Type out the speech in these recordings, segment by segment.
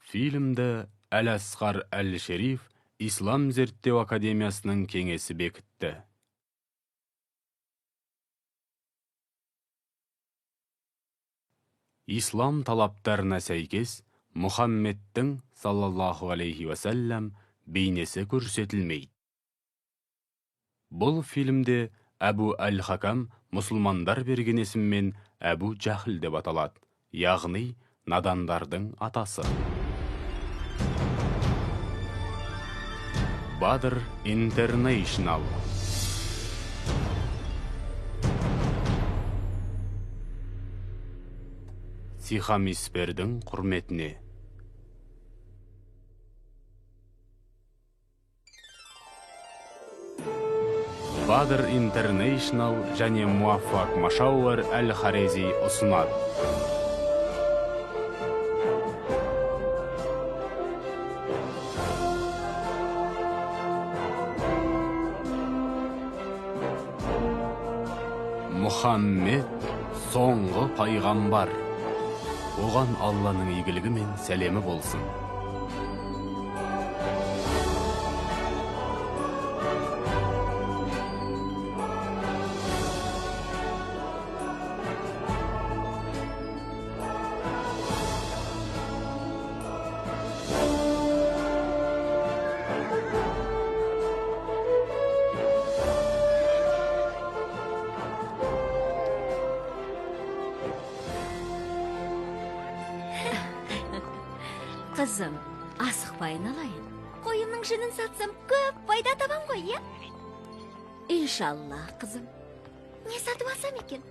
Фильмді Әл-Асқар Әл-Шериф Ислам зерттеу академиясының кеңесі бекітті. Ислам талаптарына сәйкес Мұхаммедтің саллаллаху алейхи вассалям бейнесі көрсетілмейді. Бұл фильмде Әбу Әл-Хакам мұсылмандар берген есіммен Әбу Джахл деп аталады, яғни надандардың атасы. Badr International. Сихам Испердің құрметіне. Badr International және Муаффак Машауар Әл-Харези ұсынады. Мұхаммед соңғы пайғамбар. Оған Алланың игілігі мен сәлемі болсын. Қызым, асықпайын алайын. Қойымның жынын сатсам, көп пайда табам ғой, е? Иншалла, қызым. Не сатып алсам екен?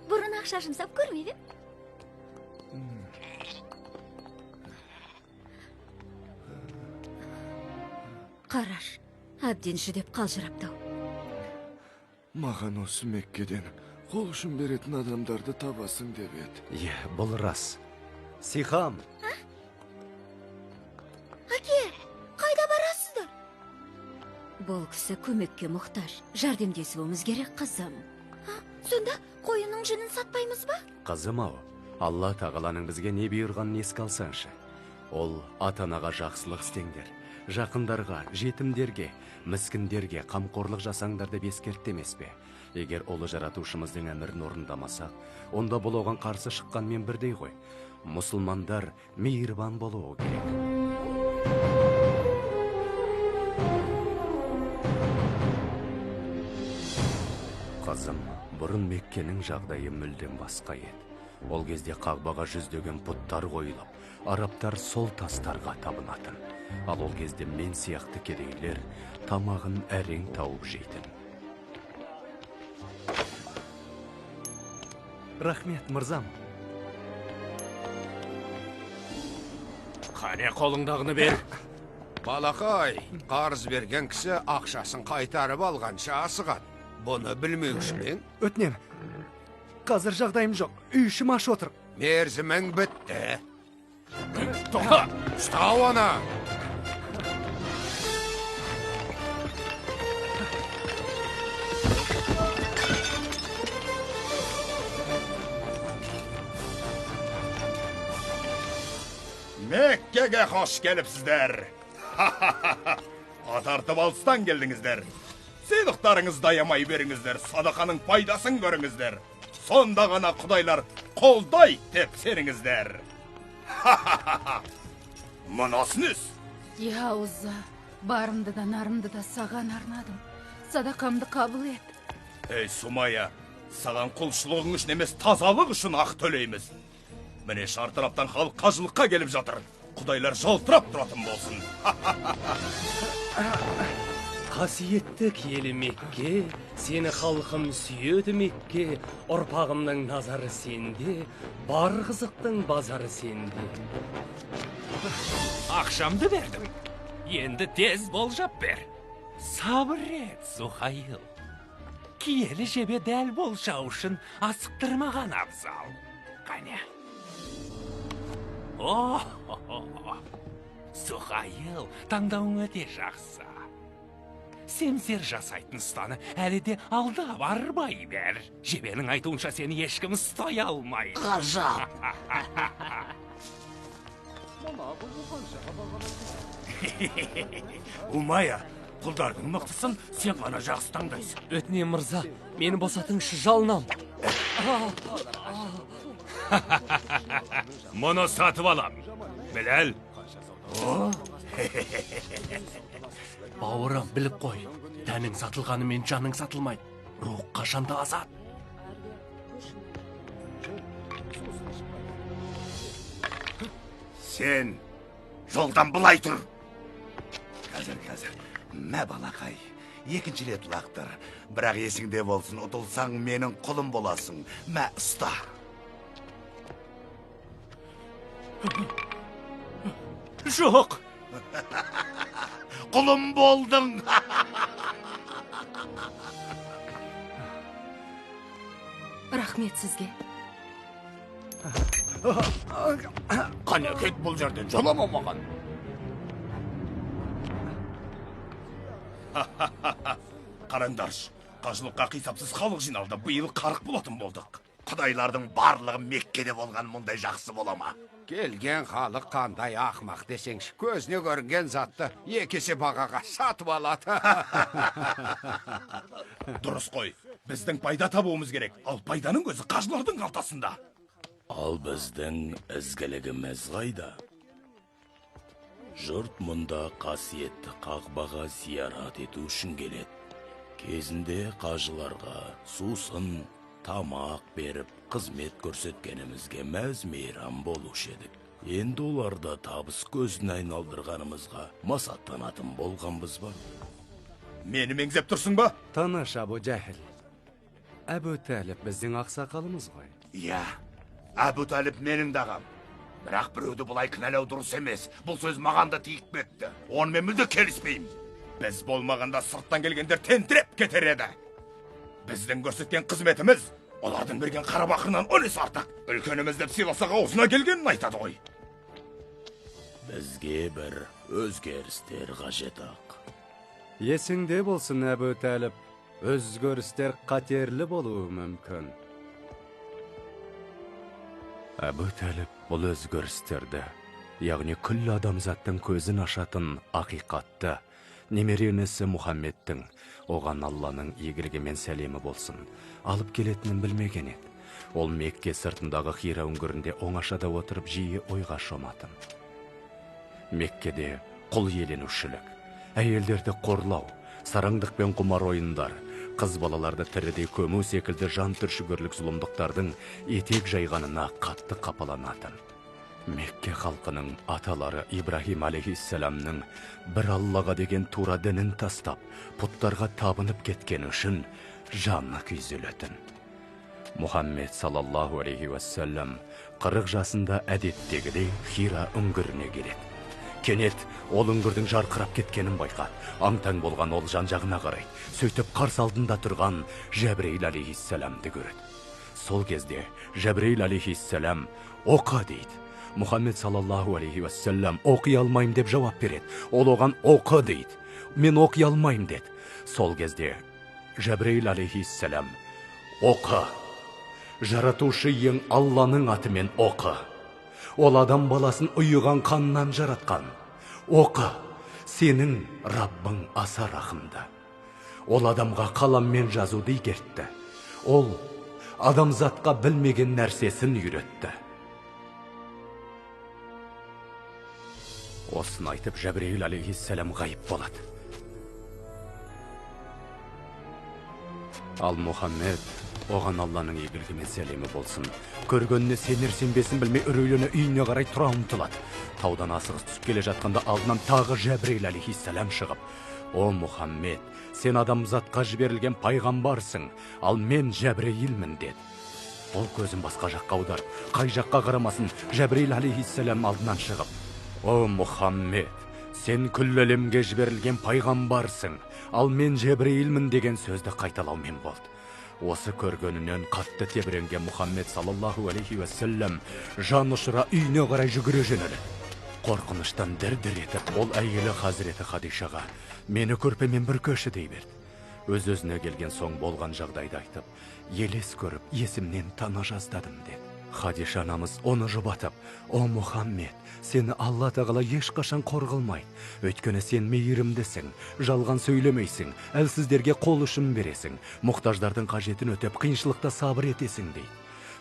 Бұрын ақша жұмсап көрмеп ем. Қараш, әбден жүдеп қалжыраптау. Маған осы Меккеден қол ұшын беретін адамдарды табасың деп еді. Бұл рас. Сихам. Әке, қайда барасыздар? Бұл кісі көмекке мұқтаж. Жәрдемдесуіміз керек, қызым. Сонда қойының жынын сатпаймыз ба? Қызым ау, Алла тағаланың бізге не бұйырғанын еске алсаңшы. Ол ата-анаға жақсылық істеңдер, жақындарға, жетімдерге, міскіндерге қамқорлық жасаңдар деп ескертті емес пе? Егер олы жаратушымыздың әмірін орындамасақ, онда бұл оған қарсы шыққанмен бірдей ғой. Мұсылмандар мейірбан болуы керек. Қызым, бұрын Меккенің жағдайы мүлдем басқа еді. Ол кезде Қағбаға жүздеген пұттар қойылып, арабтар сол тастарға табынатын. Ал ол кезде мен сияқты кедейлер тамағын әрең тауып жейтін. Рахмет, мырзам. Қане қолыңдағыны бер. Балақай, қарыз берген кісі ақшасын қайтарып алғанша асығады. Бұны білмеушімен? Өтінем. Қазір жағдайым жоқ. Үй ішім аш отыр. Мерзімің бітті. Тоқта! Ұстау оны! Меккеге хош келіпсіздер. Атартып алыстан келдіңіздер. Сыйлықтарыңыз даямай беріңіздер, садақаның пайдасын көріңіздер. Сонда ғана құдайлар қолдай тепсеріңіздер. Мұнасыныз? Я Узза, барымды да нарымды да саған арнадым. Садақамды қабыл ет. Ей Сумая, саған құлшылығың үшін емес тазалық үшін ақ төлейміз. Міне шартыраптан халық қажылыққа келіп жатыр. Құдайлар жалтырап тұратын болсын. Қасиетті киелі Мекке, сені халқым сүйеді Мекке, ұрпағымның назары сенде, бар қызықтың базары сенде. Ақшамды бердім. Енді тез болжап бер. Сабыр ет, Зухайыл. Киелі жебе дәл болшау үшін асықтырмаған абзал. Қане. Зухайыл, таңдауың өте жақсы. Семсер жасайтын ұстаны әлі де алда барбай бер. Жебенің айтуынша сені ешкім ұстай алмай. Ғажап. Мама, Умая, құлдардың мықтысын сен ғана жақсы таңдайсың. Өтінем мырза, мені босатыңызшы, жалынам. Мұны сатып алам. Біләл. Бауырым, біліп қой. Тәнің сатылғанымен жаның сатылмайды. Рух қашанда азат. Сен жолдан бұлай тұр. Қазір. Мә балақай, екінші рет лақтыр. Бірақ есіңде болсын, ұтылсаң менің құлым боласың. Мә ұста. Жоқ. Құлым болдың. Рахмет сізге. Қане кет бұл жерден, жолама маған. Қараңдаршы, қажылыққа қисапсыз халық жиналды. Биыл 40 болатын болдық. Құдайлардың барлығы Меккеде болған мұндай жақсы болама. Келген халық қандай ақмақ десеңші, көзіне көрінген затты екесе бағаға сатып алады. Дұрыс қой, біздің пайда табуымыз керек. Ал пайданың көзі қажылардың қалтасында. Ал біздің ізгілігіміз қайда? Жұрт мұнда қасиетті қағбаға зиярат ету үшін келеді. Кезінде қажыларға сусын, тамақ беріп, қызмет көрсеткенімізге мәз мейрам болушы едік. Енді оларда табыс көзін айналдырғанымызға масаттанатын болғанбыз ба? Мені меңзеп тұрсың ба? Таныш Абу Жәһіл. Әбу Тәліп біздің ақсақалымыз ғой. Иә, Әбу Тәліп менің дағам. Бірақ біреуді бұлай кінәлау дұрыс емес. Бұл сөз маған да тиіп кетті. Онымен мүлде келіспеймін. Біз болмағанда сырттан келгендер тентіреп кетер еді. Біздің көрсеткен қызметіміз олардың берген қарабақырынан 10 есе артық. Үлкеніміз деп сыйласақ аузына келгенін айтады ғой. Бізге бір өзгерістер қажет ақ. Есіңде болсын, Әбу Тәліп, өзгерістер қатерлі болуы мүмкін. Әбу Тәліп бұл өзгерістерді, яғни күллі адамзаттың көзін ашатын ақиқатты, немере інісі Мұхаммедтің, оған Алланың игілігі мен сәлемі болсын, алып келетінін білмеген еді. Ол Мекке сыртындағы Хира үңгірінде оңашада отырып жиі ойға шоматын. Меккеде құл иеленушілік, әйелдерді қорлау, сараңдық пен құмар ойындар, қыз балаларды тірідей көму секілді жан түршігерлік зұлымдықтардың етек жайғанына қатты қапаланатын. Мекке халқының аталары Ибрахим алейхиссаламның бір Аллаға деген тура дінін тастап, пұттарға табынып кеткені үшін жаны күйзелетін. Мұхаммед саллаллаху алейхи уассалам 40 жасында әдеттегідей Хира үңгіріне келеді. Кенет ол үңгірдің жарқырап кеткенін байқады. Аң-таң болған ол жан-жағына қарайды. Сөйтіп қарсы алдында тұрған Жәбірейіл алейхиссаламды көреді. Сол кезде Жәбірейіл алейхиссалам оқа дейді. Мұхаммед саллаллаху алейхи уассалам оқи алмайым деп жауап береді. Ол оған оқы дейді. Мен оқи алмайым деді. Сол кезде Жәбірейіл алейхиссалам оқы. Жаратушы ең Алланың атымен оқы. Ол адам баласын ұйыған қаннан жаратқан. Оқы, сенің Раббың аса рақымды. Ол адамға қаламмен жазуды игертті. Ол адамзатқа білмеген нәрсесін үйретті. Осын айтып Жәбірейіл алейхиссалам ғайып болады. Ал Мұхаммед оған Алланың игілігі мен сәлемі болсын. Көргеніне сенер-сенбесін білмей үрейлене үйіне қарай тұра ұмтылады. Таудан асығыс түсіп келе жатқанда алдынан тағы Жәбірейіл алейхиссалам шығып: «О Мұхаммед, сен адамзатқа жіберілген пайғамбарсың, ал мен Жәбірейілмін» деді. Ол көзін басқа жаққа аударып, қай жаққа қарамасын, Жәбірейіл алейхиссалам алдынан шығып: «О Мұхаммед, сен күллі әлемге жіберілген пайғамбарсың, ал мен Жәбірейілмін» деген сөзді қайталаумен болды. Осы көргенінен қатты тебіренген Мұхаммед саллаллаху алейхи уассалам жан ұшыра үйіне қарай жүгіре жөнелді. Қорқыныштан дір-дір етіп, ол әйелі Хазіреті Хадишаға: «Мені көрпемен бір көші» дей берді. Өз-өзіне келген соң болған жағдайды айтып: «Елес көріп, есімнен тана жаздадым» деді. Хадиша анамыз оны жұбатып: «О Мұхаммед, сені Алла тағала ешқашан қорғылмайды. Өйткені сен мейірімдісің, жалған сөйлемейсің, әлсіздерге қол ұшын бересің, мұқтаждардың қажетін өтеп, қиыншылықта сабыр етесің» дейді.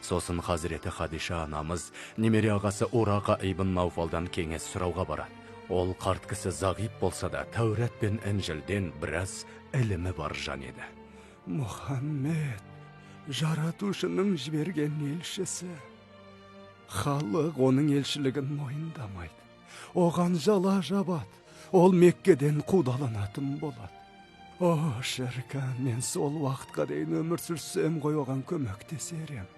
Сосын Хазіреті Хадиша анамыз немере ағасы Урақа ибн Науфалдан кеңес сұрауға барады. Ол қарт кісі зағип болса да, Тәурат пен Інжілден біраз ілімі бар жан еді. «Мұхаммед, жаратушының жіберген елшісі. Халық оның елшілігін мойындамайды. Оған жала жабады. Ол Меккеден қудаланатын болады. О, шіркін, мен сол уақытқа дейін өмір сүрсем ғой, оған көмектесерем».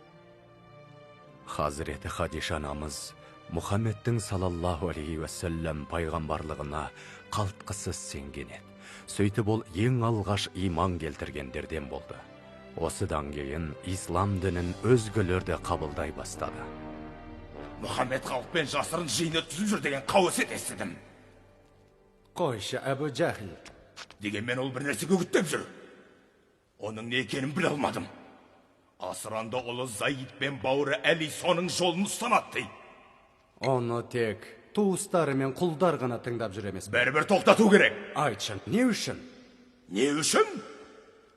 Хазіреті Хадиша анамыз Мұхаммедтің салаллаху алейхи уассалам пайғамбарлығына қалтқысыз сенген еді. Сөйтіп ол ең алғаш иман келтіргендерден болды. Осыдан кейін ислам дінін өзгелер де қабылдай бастады. Мұхаммед халықпен жасырын жиыны түзіп жүр деген қауесет естідім. Қойшы, Әбу Жәхіл. Дегенмен ол бір нәрсе көгіттеп жүр. Оның не екенін біле алмадым. Асыранда ұлы Заид пен бауыры Әли соның жолын ұстанады дейді. Оны тек туыстары мен құлдар ғана тыңдап жүр емес. Бәрібір тоқтату керек. Айтшы, не үшін? Не үшін?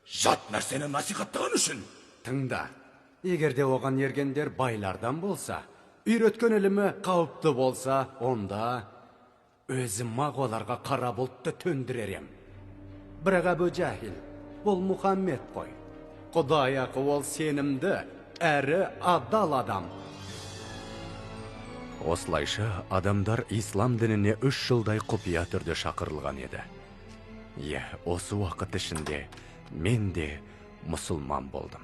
Жат нәрсені насихаттаған үшін. Тыңда, егерде оған ергендер байлардан болса, үйреткен ілімі қауіпті болса, онда өзім мағоларға қара бұлтты төндіререм. Бірақ Әбу Жәхіл, бұл Мұхаммед қой. Құдай ақы, ол сенімді, әрі адал адам. Осылайша адамдар ислам дініне 3 жылдай құпия түрде шақырылған еді. Осы уақыт ішінде мен де мұсылман болдым.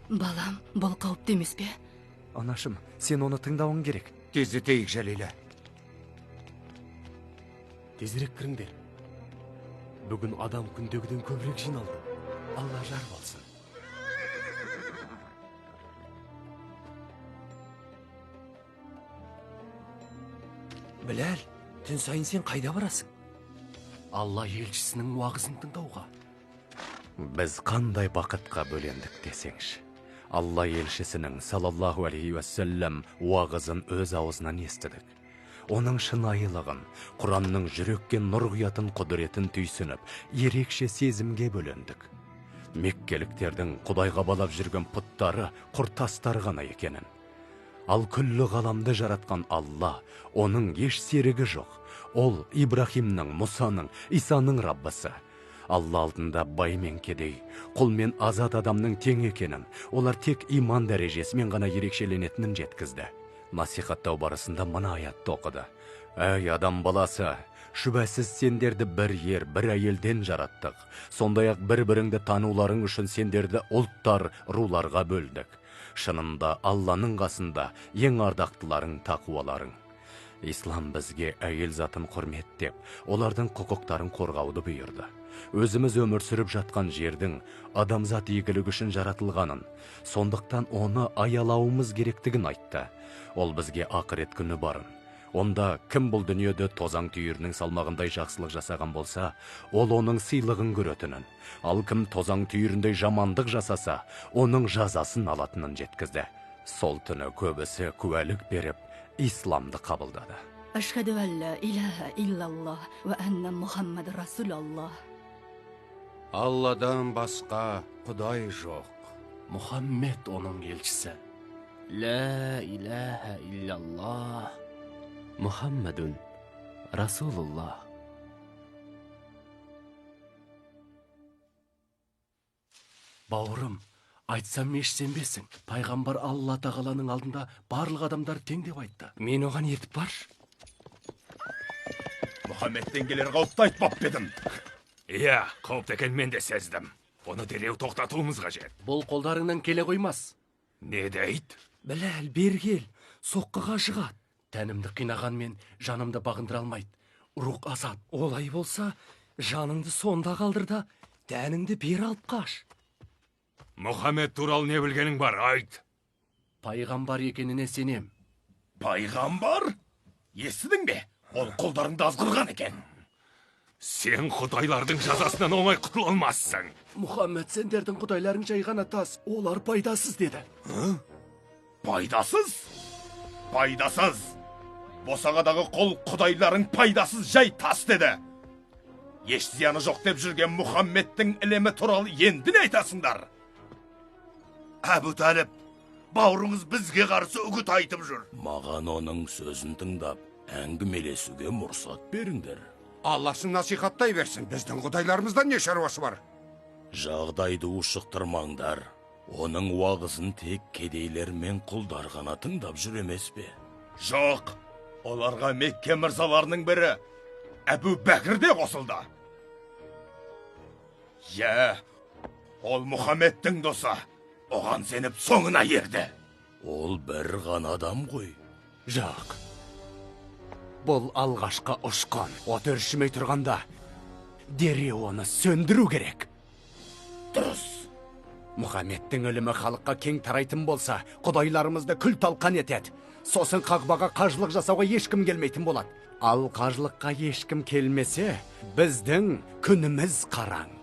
Балам, бұл қауіпті емес пе? Анашым, сен оны тыңдауың керек. Тездетейік, Жәлилә. Тезірек кіріңдер. Бүгін адам күндегіден көбірек жиналды. Алла жар болсын. Біләл, түн сайын сен қайда барасың? Алла елшісінің уағызын тыңдауға. Біз қандай бақытқа бөлендік десеңші. Алла елшісінің салаллаху алейхи уассалам уағызын өз аузынан естідік. Оның шынайылығын, Құранның жүрекке нұр құятын құдіретін түйсініп, ерекше сезімге бөлендік. Меккеліктердің Құдайға балап жүрген пұттары құртастар ғана екенін. Ал күллі ғаламды жаратқан Алла, оның еш серігі жоқ. Ол Ибрахимнің, Мұсаның, Исаның Раббысы. Алла алдында бай мен кедей, құл мен азат адамның тең екенін, олар тек иман дәрежесімен ғана ерекшеленетінін жеткізді. Насихаттау барысында мына аятты оқыды. Әй адам баласы, шүбәсіз сендерді бір ер, бір әйелден жараттық. Сондай-ақ бір-біріңді тануларың үшін сендерді ұлттар, руларға бөлдік. Шынында Алланың қасында ең ардақтыларың тақуаларың. Ислам бізге әйел затын құрметтеп, олардың құқықтарын қорғауды бұйырды. Өзіміз өмір сүріп жатқан жердің адамзат игілігі үшін жаратылғанын, сондықтан оны аялауымыз керектігін айтты. Ол бізге ақырет күні барын. Онда кім бұл дүниеде тозаң түйірінің салмағындай жақсылық жасаған болса, ол оның сыйлығын көретінін. Ал кім тозаң түйіріндей жамандық жасаса, оның жазасын алатынын жеткізді. Сол түні көбісі куәлік беріп, исламды қабылдады. Ашхаду алла илаха иллаллах ва анна Мұхаммад Расулаллах. Алладан басқа Құдай жоқ. Мұхаммед оның елшісі. Ла илаха иллаллах. Мұхаммадун Расулуллах. Бауырым, айтсам еш сенбесің. Пайғамбар Алла тағаланың алдында барлық адамдар тең деп айтты. Мен оған ертіп бар. Мұхаммедтен келер қауіпті айтпап бедім. Иә, қауіпті екен мен де сездім. Оны дереу тоқтатуымыз қажет. Бұл қолдарыңнан келе қоймас. Не дейді? Біләл, бергел, соққыға жығады. Тәнімді қинаған мен жанымды бағындыра алмайды. Рух азат. Олай болса, жаныңды сонда қалдыр да, тәніңді бер алып қаш. Мұхаммед туралы не білгенің бар, айт. Пайғамбар екеніне сенем. Пайғамбар? Естідің бе? Ол қолдарыңды азғырған екен. Сен құдайлардың жазасынан оңай құтыла алмассың. Мұхаммед, сендердің құдайларың жай ғана тас, олар пайдасыз деді. Пайдасыз? Пайдасыз. Босағадағы қол құдайларың пайдасыз жай тас деді. Еш зияны жоқ деп жүрген Мұхаммедтің ілімі туралы енді не айтасыңдар? Әбу Таліп, бауырыңыз бізге қарсы үгіт айтып жүр. Маған оның сөзін тыңдап, әңгімелесуге мұрсат беріңдер. Алласын насихаттай берсін, біздің құдайларымызда не шаруасы бар? Жағдайды ушықтырмаңдар. Оның уағызын тек кедейлер мен құлдар ғана тыңдап жүр емес пе? Жоқ, оларға Мекке мырзаларының бірі Әбу Бәкір де қосылды. Ол Мұхаммедтің досы. Оған сеніп соңына ерді. Ол бір ғана адам ғой. Жоқ. Бұл алғашқа ұшқан, от өршімей тұрғанда, дереу оны сөндіру керек. Дұрыс. Мұхаммедтің өлімі халыққа кең тарайтын болса, құдайларымызды күл талқан етеді. Сосын Қағбаға қажылық жасауға ешкім келмейтін болады. Ал қажылыққа ешкім келмесе, біздің күніміз қараң.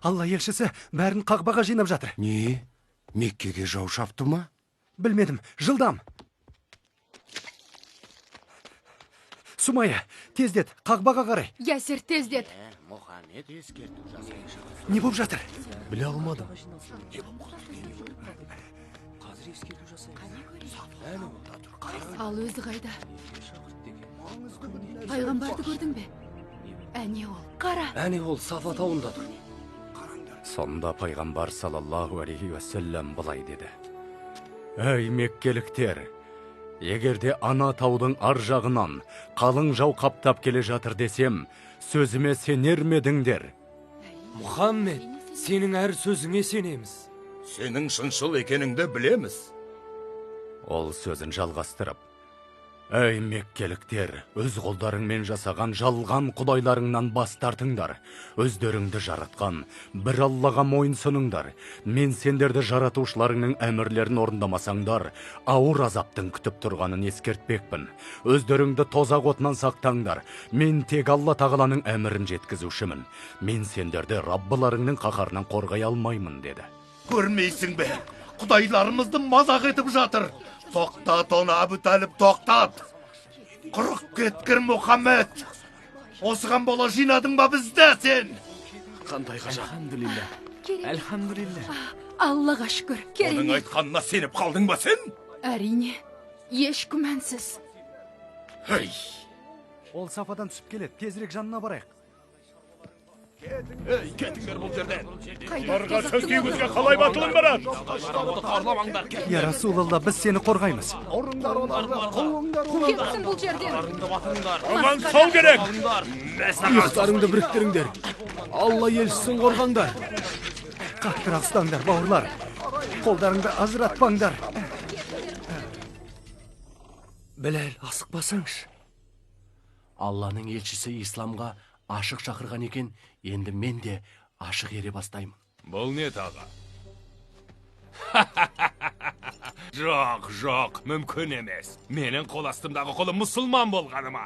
Алла елшісі бәрін Қағбаға жинап жатыр. Не? Меккеге жау шапты ма? Білмедім, жылдам. Сумая, тездет, Қағбаға қарай. Ясир, тездет. Мұхаммед ескерту жасайды. Не болып жатыр? Біле алмадым. Ал өзі қайда? Пайғамбарды көрдің бе? Әне ол, қара. Әне ол Сафа тауында тұр. Сонда пайғамбар саллаллаху алейхи уассалам былай деді. Әй меккеліктер, егерде ана таудың ар жағынан қалың жау қаптап келе жатыр десем, сөзіме сенер медіңдер? Мұхаммед, сенің әр сөзіңе сенеміз. Сенің шыншыл екеніңді білеміз. Ол сөзін жалғастырып, әй меккеліктер, өз қолдарыңмен жасаған жалған құдайларыңнан бас тартыңдар. Өздеріңді жаратқан бір Аллаға мойынсыныңдар. Мен сендерді жаратушыларыңның әмірлерін орындамасаңдар, ауыр азаптың күтіп тұрғанын ескертпекпін. Өздеріңді тозақ отынан сақтаңдар. Мен тек Алла тағаланың әмірін жеткізушімін. Мен сендерді Раббыларыңның қаһарынан қорғай алмаймын, деді. Көрмейсің бе? Құдайларымызды мазақ етіп жатыр. Тоқтат оны, Әбу Таліп, тоқтат. Құрық кеткір Мұхаммед. Осыған бола жинадың ба бізді сен? Қандай ғажап. Әлхамдулилля. Аллаға шүкір, Оның керемет. айтқанына сеніп қалдың ба сен? Әрине, еш күмәнсіз. Хей! Ол Сафадан түсіп келеді, тезірек жанына барайық. Ей, кетіңдер бұл жерден. Қайда? сөз тигізге қалай батылың барады? Я Расулалла, біз сені қорғаймыз. Кетсін бұл жерден. Аман сол керек. Иықтарыңды біріктіріңдер. Алла елшісін қорғаңдар. Қаттырақ ұстаңдар, бауырлар. Қолдарыңды ажыратпаңдар. Біләл, асықпасаңшы. Алланың елшісі исламға ашық шақырған екен, енді мен де ашық ере бастаймын. Бұл не таға? Жоқ, мүмкін емес. Менің қол астымдағы қолы мұсылман болғаныма.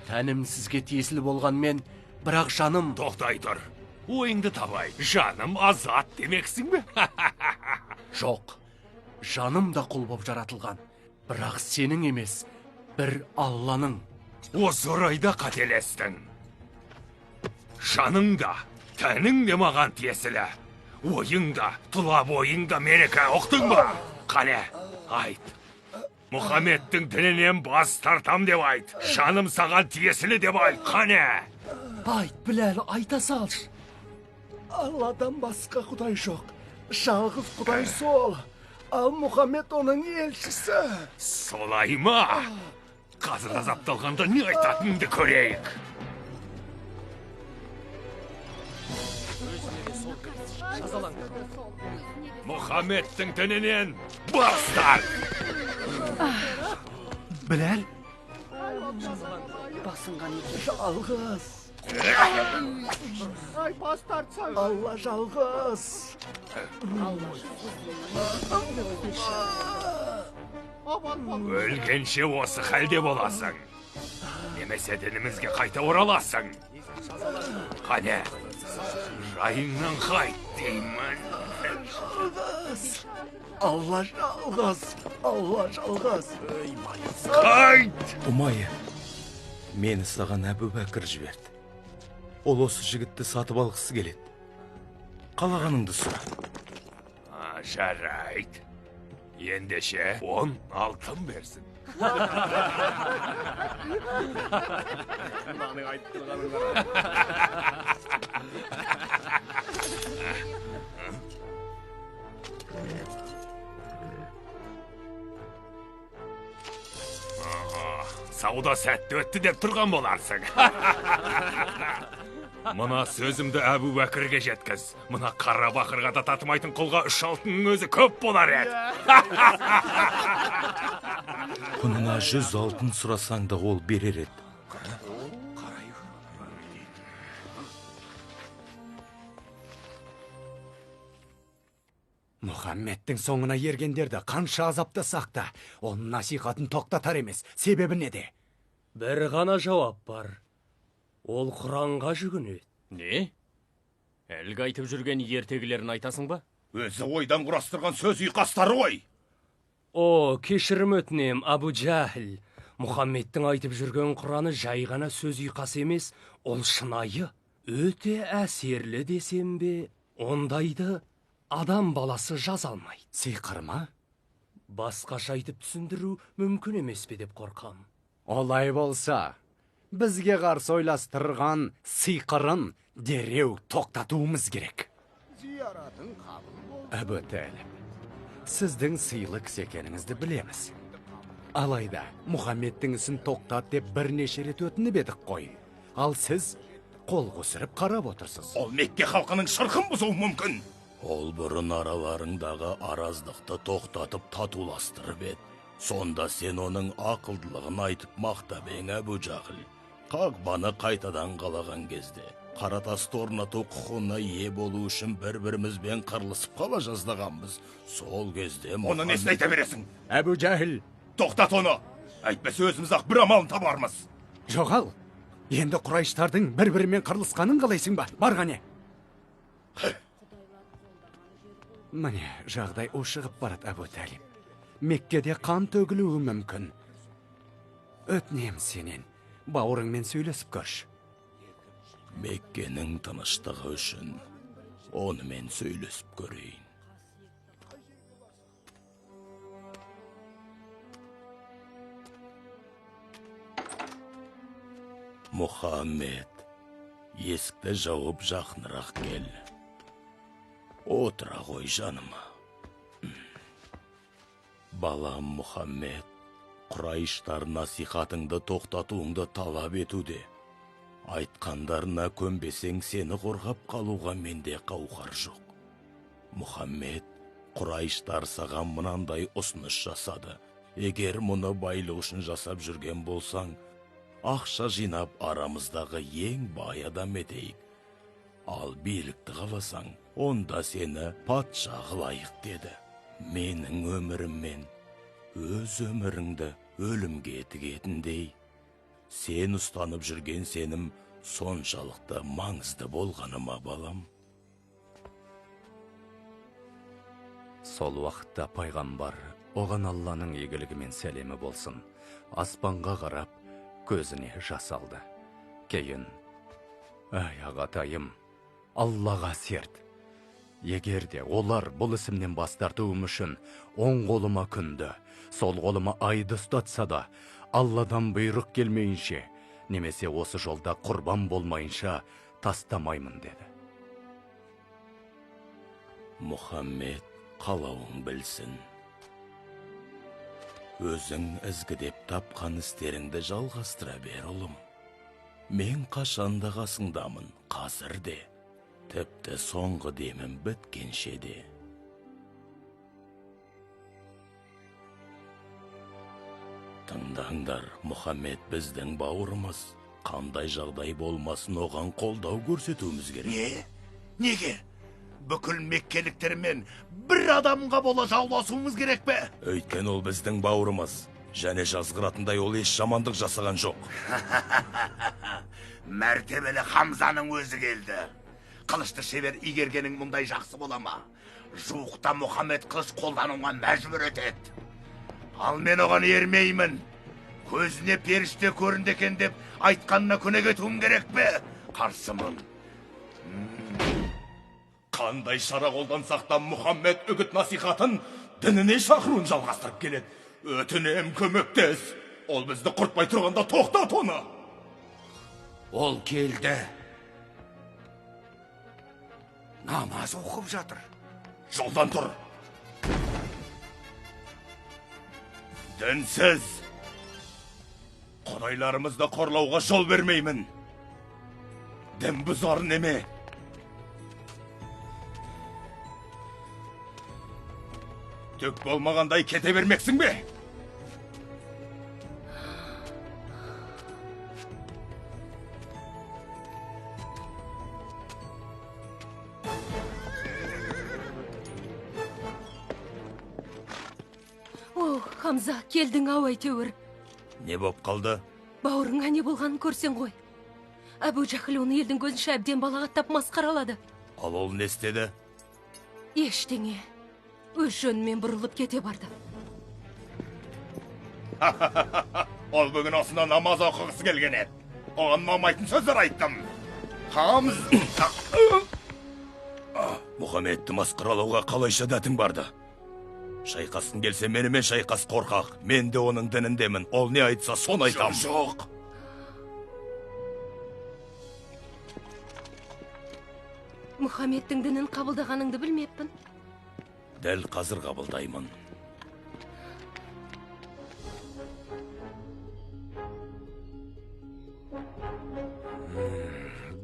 Тәнім сізге тиесілі болған мен, бірақ жаным... Тоқтай тұр. Ойыңды табай. Жаным азат демексің бе? Жоқ, жаным да құл боп жаратылған. Бірақ сенің емес, бір Алланың. Осы орайда қателестің. Жаның да, тәнің де маған тиесілі. Ойың да, тұла бойың да менікі, ұқтың ба? Қане, айт. Мұхаммедтің дінінен бас тартам деп айт. Жаным саған тиесілі деп айт, қане. Айт, Біләл, айта салшы. Алладан басқа құдай жоқ. Жалғыз құдай сол. Ал Мұхаммед оның елшісі. Солай ма? Қазір азапталғанда не айтатыныңды көрейік. Мұхаммедтің дінінен бас тарт. Біләл, Жалғыз. Ай, бас тартсаң. Алла жалғыз. Өлгенше осы халде боласың. немесе дінімізге қайта ораласың. Қане, жайыңнан қайт деймін. Алла жалғыз, Алла жалғыз. Қайт! Умайы, мені саған Әбу Бәкір жіберді. Ол осы жігітті сатып алғысы келеді. Қалағаныңды сұра. Жарайт. Ендеше 10 алтын берсін. Сауда сәтті өтті деп тұрған боларсың. Мына сөзімді Әбу Бәкірге жеткіз. Мына қара бақырға да татымайтын құлға 3 алтынның өзі көп болар еді. Құнына 100 алтын сұрасаң да ол берер еді. Мұхаммедтің соңына ергендерді қанша азаптасақ та, оның насихатын тоқтатар емес. Себебі неде? Бір ғана жауап бар. Ол Құранға жүгінеді. Не? Әлгі айтып жүрген ертегілерін айтасың ба? Өзі ойдан құрастырған сөз ұйқастары ғой. О, кешірім өтінем, Абу Жахіл. Мұхаммедтің айтып жүрген Құраны жай ғана сөз ұйқас емес, ол шынайы, өте әсерлі десем бе, ондайды адам баласы жаза алмайды. Сиқыр ма? Басқаша айтып түсіндіру мүмкін емес пе деп қорқам. Олай болса, бізге қарсы ойластырған сиқырын дереу тоқтатуымыз керек. Әбу Талиб, сіздің сыйлы кісі екеніңізді білеміз. Алайда, Мұхаммедтің ісін тоқтат деп бірнеше рет өтініп едік қой. Ал сіз қол қусырып қарап отырсыз. Ол Мекке халқының шырқын бұзуы мүмкін. Ол бұрын араларыңдағы араздықты тоқтатып татуластырып еді. Сонда сен оның ақылдылығын айтып мақтап ең Әбу Жахіл. Қағбаны қайтадан қалаған кезде, қаратасты орнату құқығына ие болу үшін бір-бірімізбен қырылысып қала жаздағанбыз. Сол кезде Оны несін айта бересің? Әбу Жахіл, Тоқтат оны. Әйтпесе өзіміз-ақ бір амалын табармыз. жоғал. Енді Құрайыштардың бір-бірімен қырылысқанын қалайсың ба? Барғане. Міне, жағдай ушығып барады, Әбу Талиб. Меккеде қан төгілуі мүмкін. Өтінем сенен, бауырыңмен сөйлесіп көрш. Меккенің тыныштығы үшін онымен сөйлесіп көрейін. Мұхаммед, есікті жауып жақынырақ кел. Отыра ғой жаныма. Балам Мұхаммед, Құрайыштар насихатыңды тоқтатуыңды талап етуде. Айтқандарына көнбесең сені қорғап қалуға менде қауқар жоқ. Мұхаммед, Құрайыштар саған мынандай ұсыныс жасады. Егер мұны байлық үшін жасап жүрген болсаң, ақша жинап арамыздағы ең бай адам етейік. Ал билікті қаласаң, онда сені патша қылайық деді. Менің өміріммен өз өміріңді өлімге тігетіндей, сен ұстанып жүрген сенім соншалықты маңызды болғаныма, балам. Сол уақытта пайғамбар, оған Алланың игілігімен сәлемі болсын, аспанға қарап, көзіне жас алды. Кейін, «Ай, ағатайым, Аллаға серт. Егер де олар бұл ісімнен бас тартуым үшін оң қолыма күнді, сол қолыма айды ұстатса да, Алладан бұйрық келмейінше, немесе осы жолда құрбан болмайынша тастамаймын» деді. Мұхаммед, қалауың білсін. Өзің ізгі деп тапқан істеріңді жалғастыра бер, ұлым. Мен қашанда қасыңдамын, қазір де, тіпті соңғы демім біткенше де. Тыңдаңдар, Мұхаммед біздің бауырымыз. Қандай жағдай болмасын оған қолдау көрсетуіміз керек. Не? Неге? Бүкіл меккеліктермен бір адамға бола жауласуымыз керек пе? Өйткен ол біздің бауырымыз. Және жазғыратындай ол еш жамандық жасаған жоқ. Мәртебелі Хамзаның өзі келді. Қылышты шебер игергенің мұндай жақсы бола ма? Жуықта Мұхаммед қылыш қолдануға мәжбүр етеді. Ал мен оған ермеймін. Көзіне періште көрінді екен деп айтқанына көне кетуім керек пе? Қарсымын. Қандай шара қолдансақ та Мұхаммед үгіт насихатын дініне шақыруын жалғастырып келеді. Өтінем, көмектес. Ол бізді құртпай тұрғанда тоқтат оны. Ол келді. Намаз оқып жатыр. Жолдан тұр. Дінсіз. Құдайларымызды қорлауға жол бермеймін. Дін бұзар неме. Түк болмағандай кете бермексің бе? О, Хамза, келдің ау әйтеуір. Не боп қалды? Бауырыңа не болғанын көрсең ғой. Әбу Жахил оны елдің көзінше әбден балағаттап масқаралады. Ал ол не істеді? Ештеңе. Өз жөнмен бұрылып кете барды. Ол бүгін осында намаз оқығысы келген еді. Оған ұнамайтын сөздер айттым. Мұхаммедті масқаралауға қалайша дәтің барды? Шайқасын келсе менімен шайқас қорқақ. Мен де оның дініндемін. Ол не айтса соны айтам. Жоқ. Мұхаммедтің дінін қабылдағаныңды білмеппін. Дәл қазір қабылдаймын.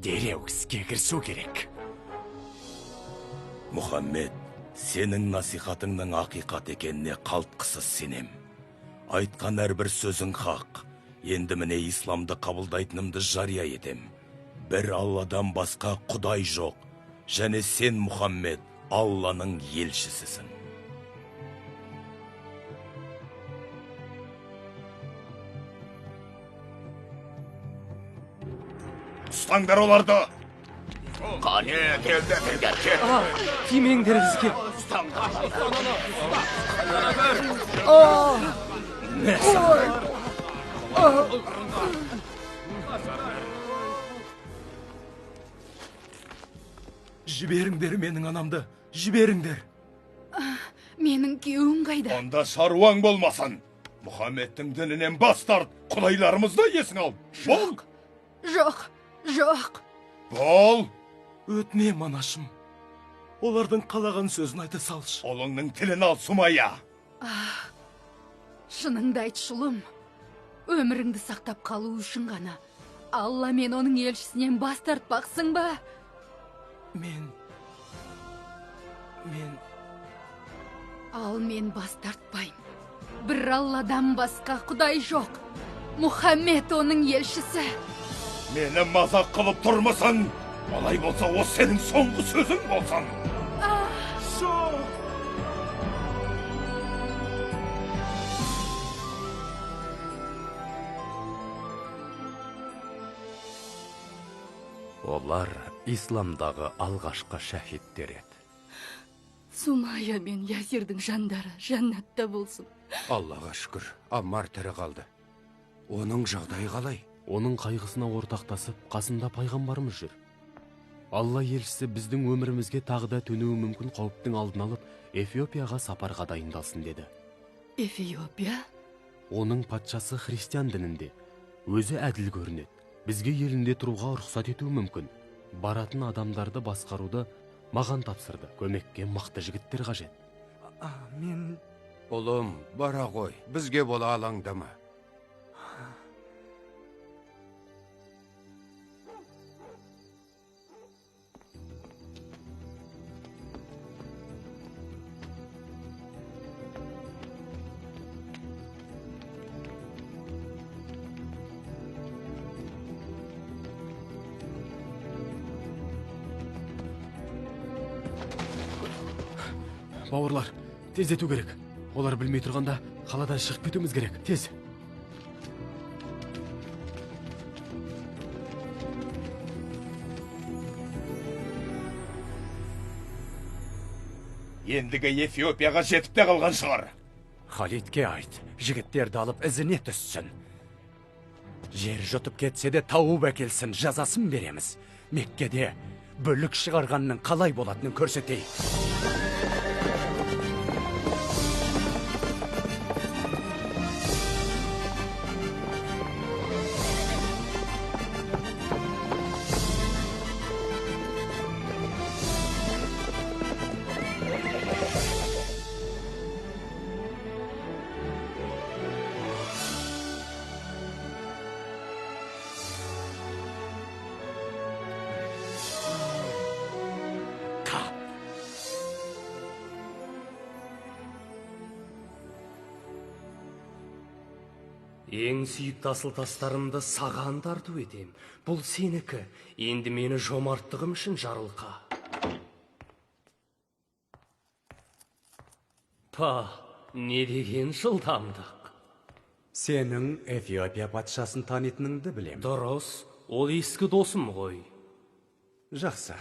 Дереу іске кірісу керек. Мұхаммед, сенің насихатыңның ақиқат екеніне қалтқысыз сенем. Айтқан әрбір сөзің хақ. Енді міне исламды қабылдайтынымды жария етем. Бір Алладан басқа Құдай жоқ. Және сен, Мұхаммед, Алланың елшісісің. Ұстаңдар оларды! Қане, келді, кел. Тимеңдер бізге. Жіберіңдер менің анамды, жіберіңдер. Менің күйеуім қайда? Онда шаруаң болмасын. Мұхаммедтің дінінен бас тарт, құдайларымызды есің ал. Бол! Жоқ. Бол! Өтінем, анашым. Олардың қалаған сөзін айта салшы. Олыңның тілін ал, Сумайя. Шыныңды айт, шұлым. Өміріңді сақтап қалу үшін ғана. Алла мен оның елшісінен бас тартпақсың ба? Ал мен бас тартпайым. Бір Алладан басқа Құдай жоқ. Мұхаммед оның елшісі. Мені мазақ қылып тұрмысын. Олай болса, о сенің соңғы сөзің болсын. Олар исламдағы алғашқы шәһиттер еді. Сумайя мен Ясирдің жандары жәннатта болсын. Аллаға шүкір, Аммар тірі қалды. Оның жағдайы қалай? Оның қайғысына ортақтасып, қасында пайғамбарымыз жүр. Алла елшісі біздің өмірімізге тағы да төнуі мүмкін қауіптің алдын алып, Эфиопияға сапарға дайындалсын деді. Эфиопия? Оның патшасы христиан дінінде. Өзі әділ көрінеді. Бізге елінде тұруға рұқсат етуі мүмкін. Баратын адамдарды басқаруды маған тапсырды. Көмекке мықты жігіттер қажет. Ұлым, бара ғой, бізге бола алаңдама. Бауырлар, тездету керек. Олар білмей тұрғанда қаладан шығып кетуіміз керек, тез. Ендігі Эфиопияға жетіп те қалған шығар. Халидке айт, жігіттерді алып ізіне түссін. Жер жұтып кетсе де тауып әкелсін, жазасын береміз. Меккеде бүлік шығарғанның қалай болатынын көрсетейік. Ең сүйікті асыл тастарымды саған тарту етем. Бұл сенікі. Енді мені жомарттығым үшін жарылқа. Па, не деген жылдамдық. Сенің Эфиопия патшасын танитыныңды білем. Дұрыс, ол ескі досым ғой. Жақсы,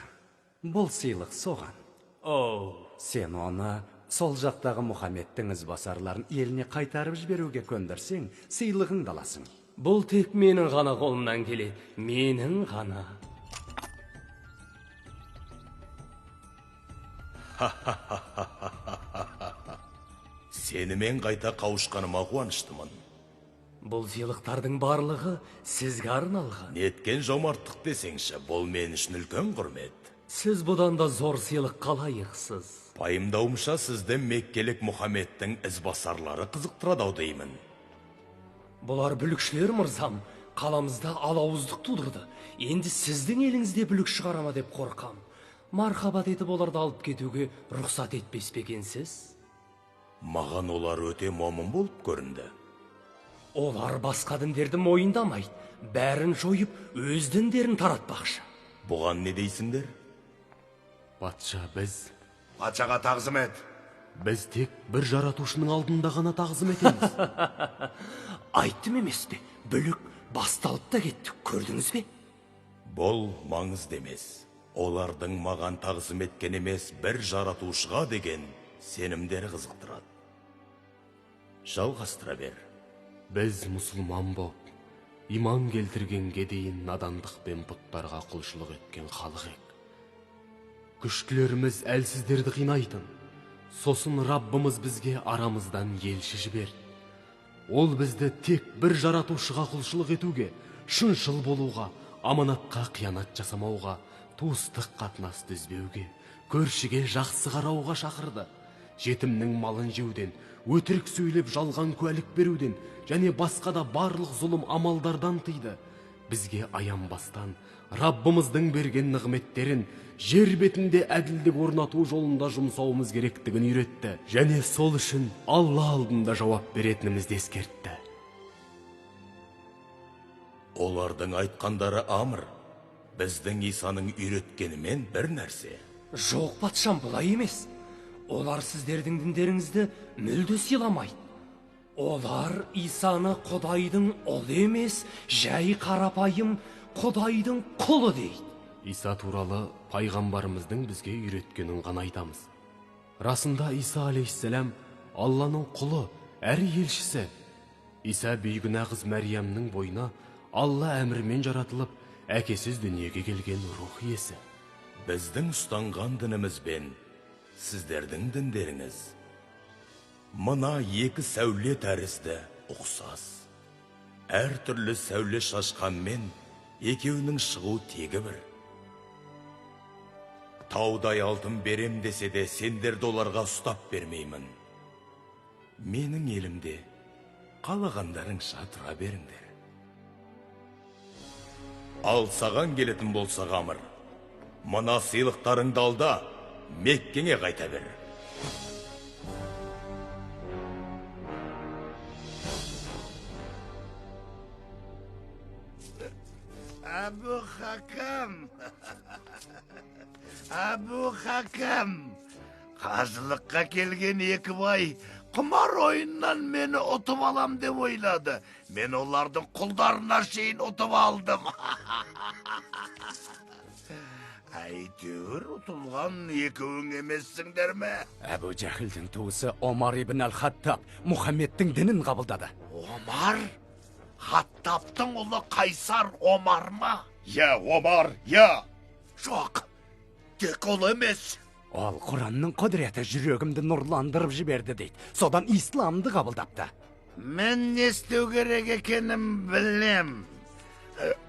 бұл сыйлық соған. Оу, Сен оны сол жақтағы Мұхаммедтің ізбасарларын еліне қайтарып жіберуге көндірсең, сыйлығыңды аласың. бұл тек менің ғана қолымнан келеді. Менің ғана. Сенімен қайта қауышқаныма қуаныштымын. Бұл сыйлықтардың барлығы сізге арналған. Неткен жомарттық десеңші, бұл мен үшін үлкен құрмет. Сіз бұдан да зор сыйлық қалайықсыз. Пайымдауымша сізді меккелік Мұхаммедтің ізбасарлары қызықтырады деймін. Бұлар бүлікшілер мырзам, қаламызда алауыздық тудырды. Енді сіздің еліңізде бүлік шығарама деп қорқам. Мархабат етіп оларды алып кетуге рұқсат етпес пе екенсіз? Маған олар өте момын болып көрінді. Олар басқа діндерді мойындамайды. Бәрін жойып, өз діндерін таратпақшы. Бұған не дейсіңдер? Патша, біз Патшаға тағзым ет. Біз тек бір жаратушының алдында ғана тағзым етеміз. Айттым емес пе? Бүлік басталып та кеттік, көрдіңіз бе? Бұл маңызды емес. Олардың маған тағзым еткен емес, бір жаратушыға деген сенімдері қызықтырады. Жалғастыра бер. Біз мұсылман боп, иман келтіргенге дейін надандық пен бұттарға құлшылық еткен халық ек. Күштілеріміз әлсіздерді қинайтын. Сосын Раббымыз бізге арамыздан елші жіберді. Ол бізді тек бір жаратушыға құлшылық етуге, шыншыл болуға, аманатқа қиянат жасамауға, туыстық қатынасты үзбеуге, көршіге жақсы қарауға шақырды. Жетімнің малын жеуден, өтірік сөйлеп жалған куәлік беруден және басқа да барлық зұлым амалдардан тыйды. Бізге аянбастан Раббымыздың берген нығметтерін жер бетінде әділдік орнату жолында жұмсауымыз керектігін үйретті. Және сол үшін Алла алдында жауап беретінімізді ескертті. Олардың айтқандары амыр. Біздің Исаның үйреткенімен бір нәрсе. Жоқ, патшам, бұлай емес. Олар сіздердің діндеріңізді мүлде сыйламайды. Олар Исаны Құдайдың ұлы емес, жай қарапайым Құдайдың құлы дейді. Иса туралы пайғамбарымыздың бізге үйреткенін ғана айтамыз. Расында Иса алейхиссалам Алланың құлы, әрі елшісі. Иса бейгүнә қыз Мәриямның бойына Алла әмірмен жаратылып, әкесіз дүниеге келген рух иесі. Біздің ұстанған дініміз бен сіздердің діндеріңіз мына екі сәуле тәрізді ұқсас. Әр түрлі сәуле шашқанмен екеуінің шығу тегі бір. Таудай алтын берем десе де сендерді оларға ұстап бермеймін. Менің елімде қалағандарыңша тұра беріңдер. Ал саған келетін болса Ғамыр, мына сыйлықтарыңды алда Меккеңе қайта бер. Абу Хакам! Абу Хакам! Қажылыққа келген екі бай Kumar oyundan meni utup alam деп ойлады. Мен олардың құлдарына шейін ұтып алдым. Әйтеуір ұтылған екеуің емессіңдер ме? Әбу Жәхілдің туысы Омар ибн әл-Хаттаб Мұхаммедтің дінін қабылдады. Омар? Хаттаптың ұлы Қайсар Омар ма? Я, Омар, я! Жоқ, тек ол емес. Ол Құранның құдіреті жүрегімді нұрландырып жіберді дейді. Содан исламды қабылдапты. Мен не істеу керек екенім білем.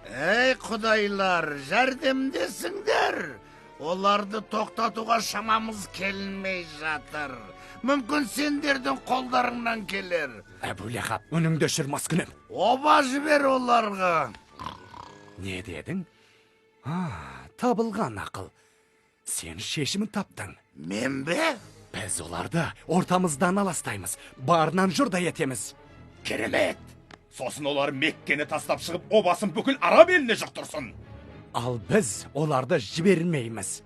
Ей құдайлар, жәрдемдесіңдер. Оларды тоқтатуға шамамыз келмей жатыр. Мүмкін сендердің қолдарыңнан келер. Әбу Ләхаб, үніңді өшірмас күнім. Оба жібер оларға. Не дедің? Табылған ақыл. Сен шешімін таптың. Мен бе? Біз оларды ортамыздан аластаймыз. Барынан жұрда етеміз. Керемет! Сосын олар Меккені тастап шығып, обасын бүкіл Араб еліне жұқтырсын. Ал біз оларды жібермейміз.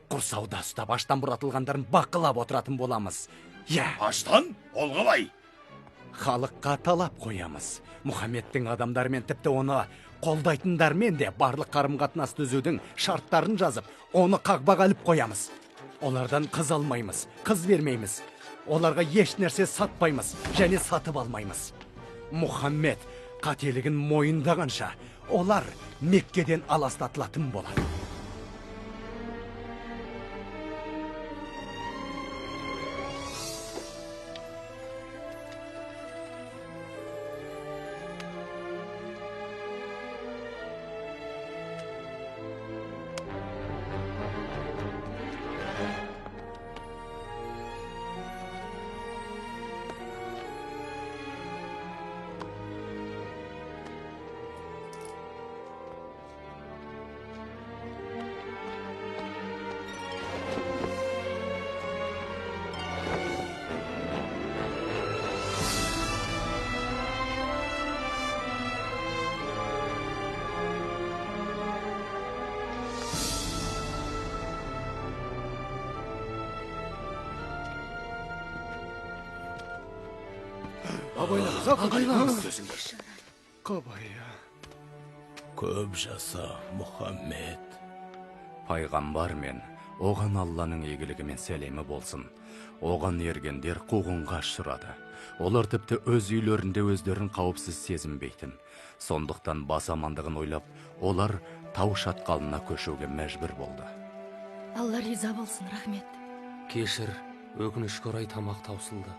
Құрсауда ұстап аштан бұратылғандарын бақылап отыратын боламыз. Аштан? Ол қалай? Халыққа талап қоямыз. Мұхаммедтің адамдарымен тіпті оны қолдайтындармен де барлық қарым-қатынас түзудің шарттарын жазып, оны қағбаға іліп қоямыз. Олардан қыз алмаймыз, қыз бермейміз. Оларға еш нәрсе сатпаймыз және сатып алмаймыз. Мұхаммед қателігін мойындағанша, олар Меккеден аластатылатын болады. Қабая. Көп жаса, Мұхаммед. Пайғамбар мен, оған Алланың егілігімен сәлемі болсын. Оған ергендер қуғынға ұшырады. Олар тіпті өз үйлерінде өздерін қауіпсіз сезінбейтін. Сондықтан бас амандығын ойлап, олар тау шатқалына көшуге мәжбүр болды. Алла риза болсын, рахмет. Кешір, өкінішке орай тамақ таусылды.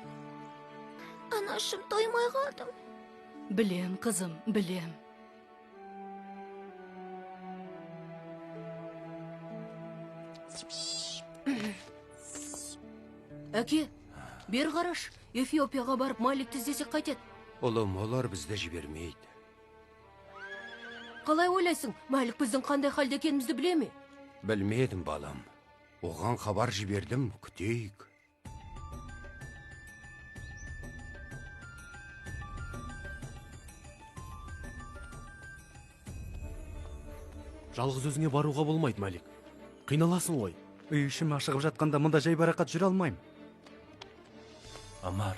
Анашым, тоймай қалдым. Білем, қызым, білем. Әке, бер қараш, Эфиопияға барып Маликті іздесек қайтеді. Ұлым, олар бізді жібермейді. Қалай ойлайсың, Малик біздің қандай халде екенімізді біле ме? Білмедім, балам. Оған хабар жібердім, күтейік. Жалғыз өзіңе баруға болмайды, Малик. Қиналасың ғой. Үй ішім ашығып жатқанда мұнда жай барақат жүре алмайым. Амар,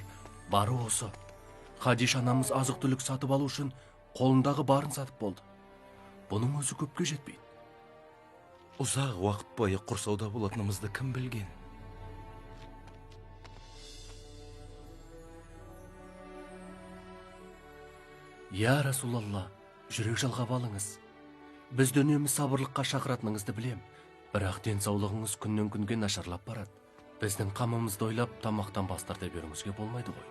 бары осы. Хадиш анамыз азық түлік сатып алу үшін қолындағы барын сатып болды. Бұның өзі көпке жетпейді. Ұзақ уақыт бойы құрсауда болатынымызды кім білген? Я Расулалла, жүрек жалғап алыңыз. Бізді үнемі сабырлыққа шақыратыныңызды білем. Бірақ денсаулығыңыз күннен күнге нашарлап барады. Біздің қамымызды ойлап, тамақтан бас тарта беруіңізге болмайды ғой.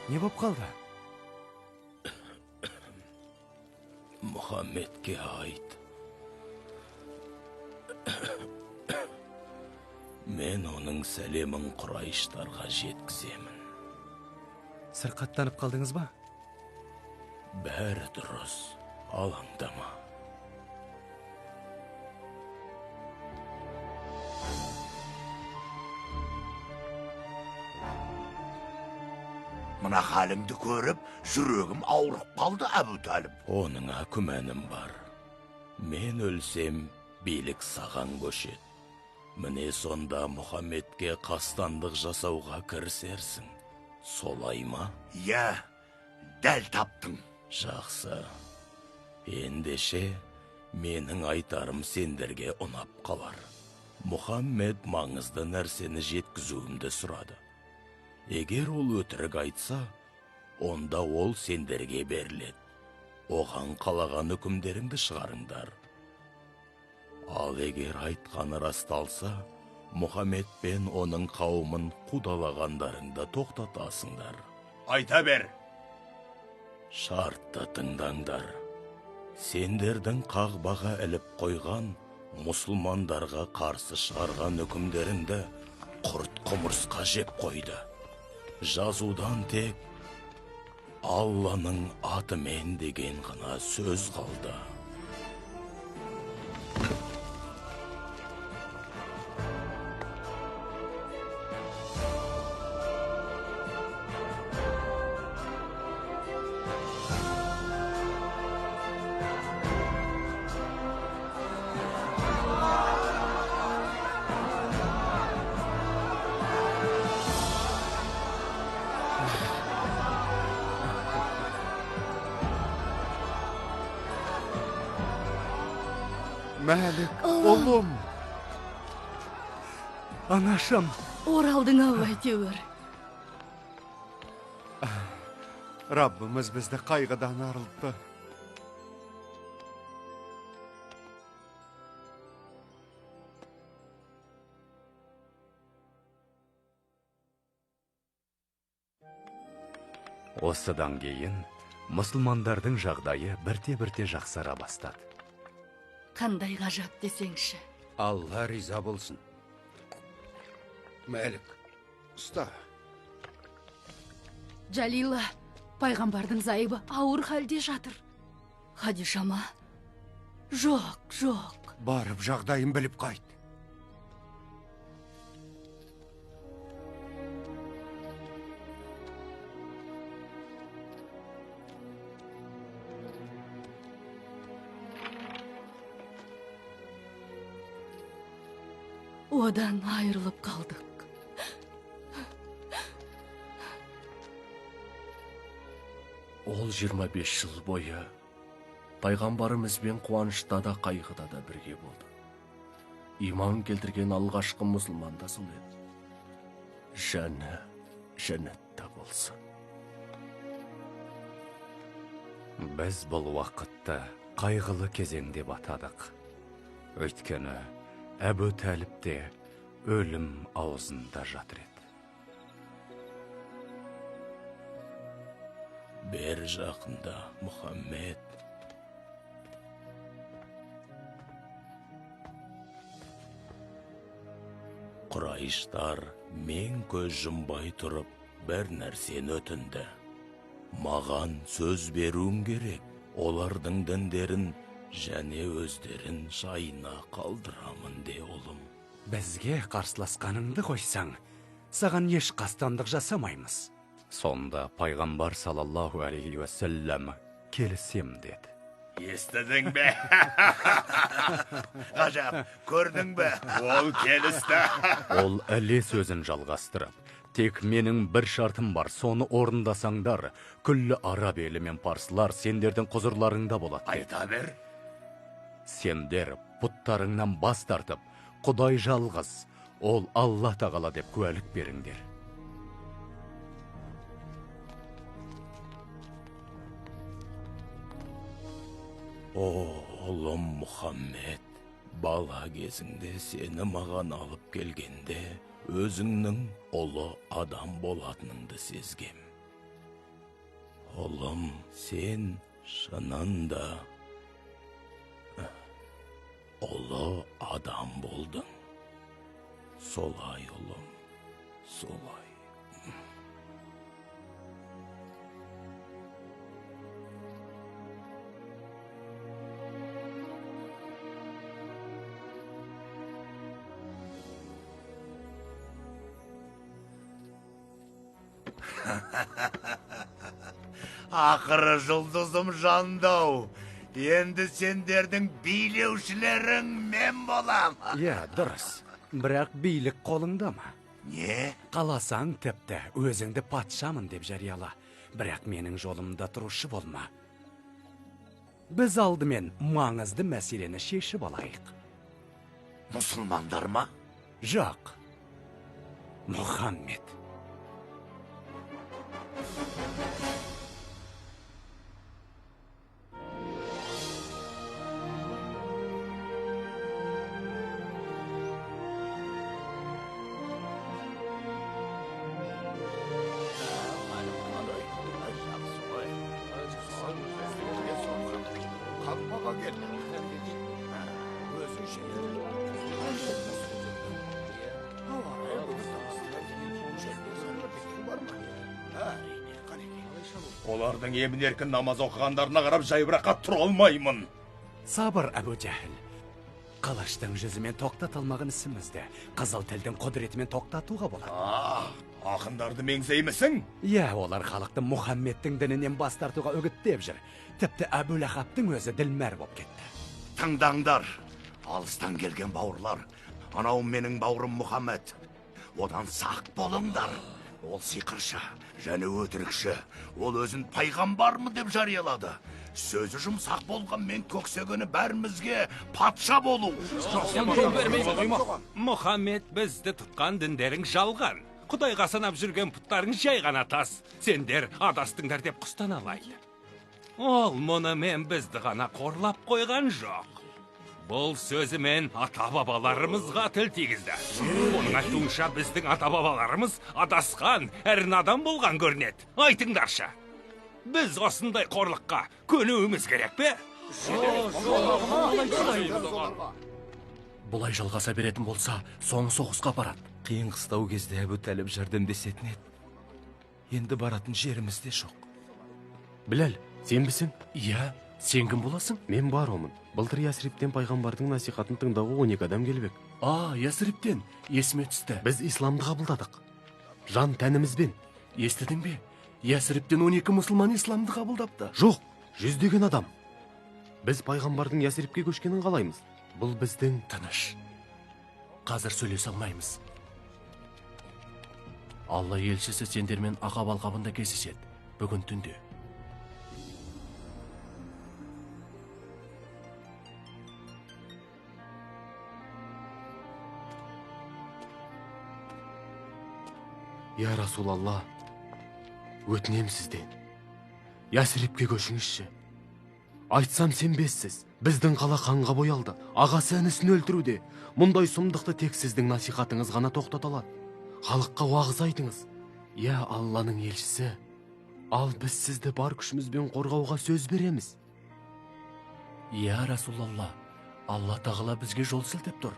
Не боп қалды? Мұхаммедке айт. Мен оның сәлемін Құрайыштарға жеткіземін. Сырқаттанып қалдыңыз ба? Бәрі дұрыс, алаңдама. Mına halingdi görüp жүрегім ауырып қалды Әбу Талib. Оныңа күмәнім бар. Мен өлсем, билік саған көшет. Міне сонда Мұхаммедке қастандық жасауға кірісерсің. Солай ма? Иә, дәл таптың. Жақсы. Ендеше, менің айтарым сендерге ұнап қалар. Мұхаммед маңызды нәрсені жеткізуімді сұрады. Егер ол өтірік айтса, онда ол сендерге беріледі. Оған қалаған үкімдеріңді шығарыңдар. Ал егер айтқаны расталса, Мұхаммед пен оның қауымын қудалағандарыңды тоқтатасыңдар. Айта бер. Шартты тыңдаңдар. Сендердің қағбаға іліп қойған, мұсылмандарға қарсы шығарған үкімдеріңді құрт құмырсқа жеп қойды. Жазудан тек Алланың атымен деген ғана сөз қалды. Мәлік, ұлым. Анашым. Оралдың ау әйтеуір. Раббымыз бізді қайғыдан арылтты. Осыдан кейін мұсылмандардың жағдайы бірте-бірте жақсара бастады. Қандай ғажап десеңші. Алла риза болсын. Мәлік, ұста. Жалила, пайғамбардың зайыбы ауыр халде жатыр. Хадишама? Жоқ. Барып жағдайын біліп қайт. Одан айырылып қалдық. Ол 25 жыл бойы пайғамбарымызбен қуанышта да қайғыда да бірге болды. Иман келтірген алғашқы мұсылман да сол еді. Жаны жәннатта болсын. Біз бұл уақытты қайғылы кезеңде батадық. Өйткені Әбу Талиб те өлім аузында жатыр еді. Бер жақында, Мұхаммед. Құрайыштар мен көз жұмбай тұрып, бір нәрсені өтінді. Маған сөз беруім керек. Олардың діндерін және өздерін жайына қалдырамын де, ұлым. Бізге қарсыласқаныңды қойсаң, саған еш қастандық жасамаймыз. Сонда пайғамбар саллаллаху алейхи уассалам келісем деді. Естідің бе? Ғажап, көрдің бе? Ол келісті. Ол әлі сөзін жалғастырып, тек менің бір шартым бар, соны орындасаңдар, күллі араб елі мен парсылар сендердің құзырларыңда болады. Айта бер. Сендер пұттарыңнан бас тартып, Құдай жалғыз, ол Алла тағала деп куәлік беріңдер. О, ұлым Мұхаммед, бала кезіңде сені маған алып келгенде, өзіңнің ұлы адам болатыныңды сезгем. Ұлым, сен шынында ұлы адам болдың. Солай, ұлым, солай. Ақыры жұлдызым жандау. Енді сендердің билеушілерің мен болам. Я, дұрыс. Бірақ билік қолыңда ма? Не? Қаласаң тіпті өзіңді патшамын деп жарияла. Бірақ менің жолымда тұрушы болма. Біз алдымен маңызды мәселені шешіп алайық. Мұсылмандар ма? Жоқ. Мұхаммед. Олардың емін-еркін намаз оқығандарына қарап жайбыраққа тұра алмаймын. Сабыр, Әбу Жәһіл. Қылыштың жүзімен тоқтата алмаған ісімізді қызыл тілдің құдіретімен тоқтатуға болады. Ақындарды меңзеймісің? Иә, олар халықты Мұхаммедтің дінінен бас тартуға үгіттеп жүр. Тіпті Әбу Лахабтың өзі ділмәр болып кетті. Тыңдаңдар, алыстан келген бауырлар. Анау менің бауырым Мұхаммед. Одан сақ болыңдар. Ол сиқыршы, және өтірікші. Ол өзін пайғамбармы деп жариялады. Сөзі жұмсақ болған мен көксегені бәрімізге патша болу. Мұхаммед бізді тұтқан діндерің жалған. Құдайға санап жүрген пұттарың жай ғана тас. Сендер адастыңдар деп құстан алайды. Ол мұнымен бізді ғана қорлап қойған жоқ. Бұл сөзімен ата-бабаларымызға тіл тигізді. Оның айтуынша біздің ата-бабаларымыз адасқан, әрі надан болған көрінеді. Айтыңдаршы, біз осындай қорлыққа көнуіміз керек пе? Бұлай жалғаса беретін болса, соң соғысқа барады. Қиын қыстау кезде Әбу Тәліп жәрдемдесетін еді. Енді баратын жеріміз де жоқ. Біләл, сен бісің? Иә, сен кім боласың? Мен баромын. Былтыр Ясриптен пайғамбардың насихатын тыңдауға 12 адам келбек. Ясриптен, есіме түсті. Біз исламды қабылдадық. Жан тәнімізбен. Естідің бе? Ясриптен 12 мұсылман исламды қабылдапты. Жоқ, 100 адам. Біз пайғамбардың Ясрипке көшкенін қалаймыз. Бұл біздің... Тыныш. Қазір сөйлесе алмаймыз. Алла елшісі сендермен Ақаб алқабында кездеседі. Бүгін түнде. Я Расулалла, өтінем сізден. Ясрипке көшіңізші. Айтсам сенбессіз. Біздің қала қанға боялды. Ағасы інісін өлтіруде. Мұндай сұмдықты тек сіздің насихатыңыз ғана тоқтата алады. Халыққа уағыз айтыңыз. Я Алланың елшісі, ал біз сізді бар күшімізбен қорғауға сөз береміз. Я Расулалла, Алла тағала бізге жол сілтеп тұр.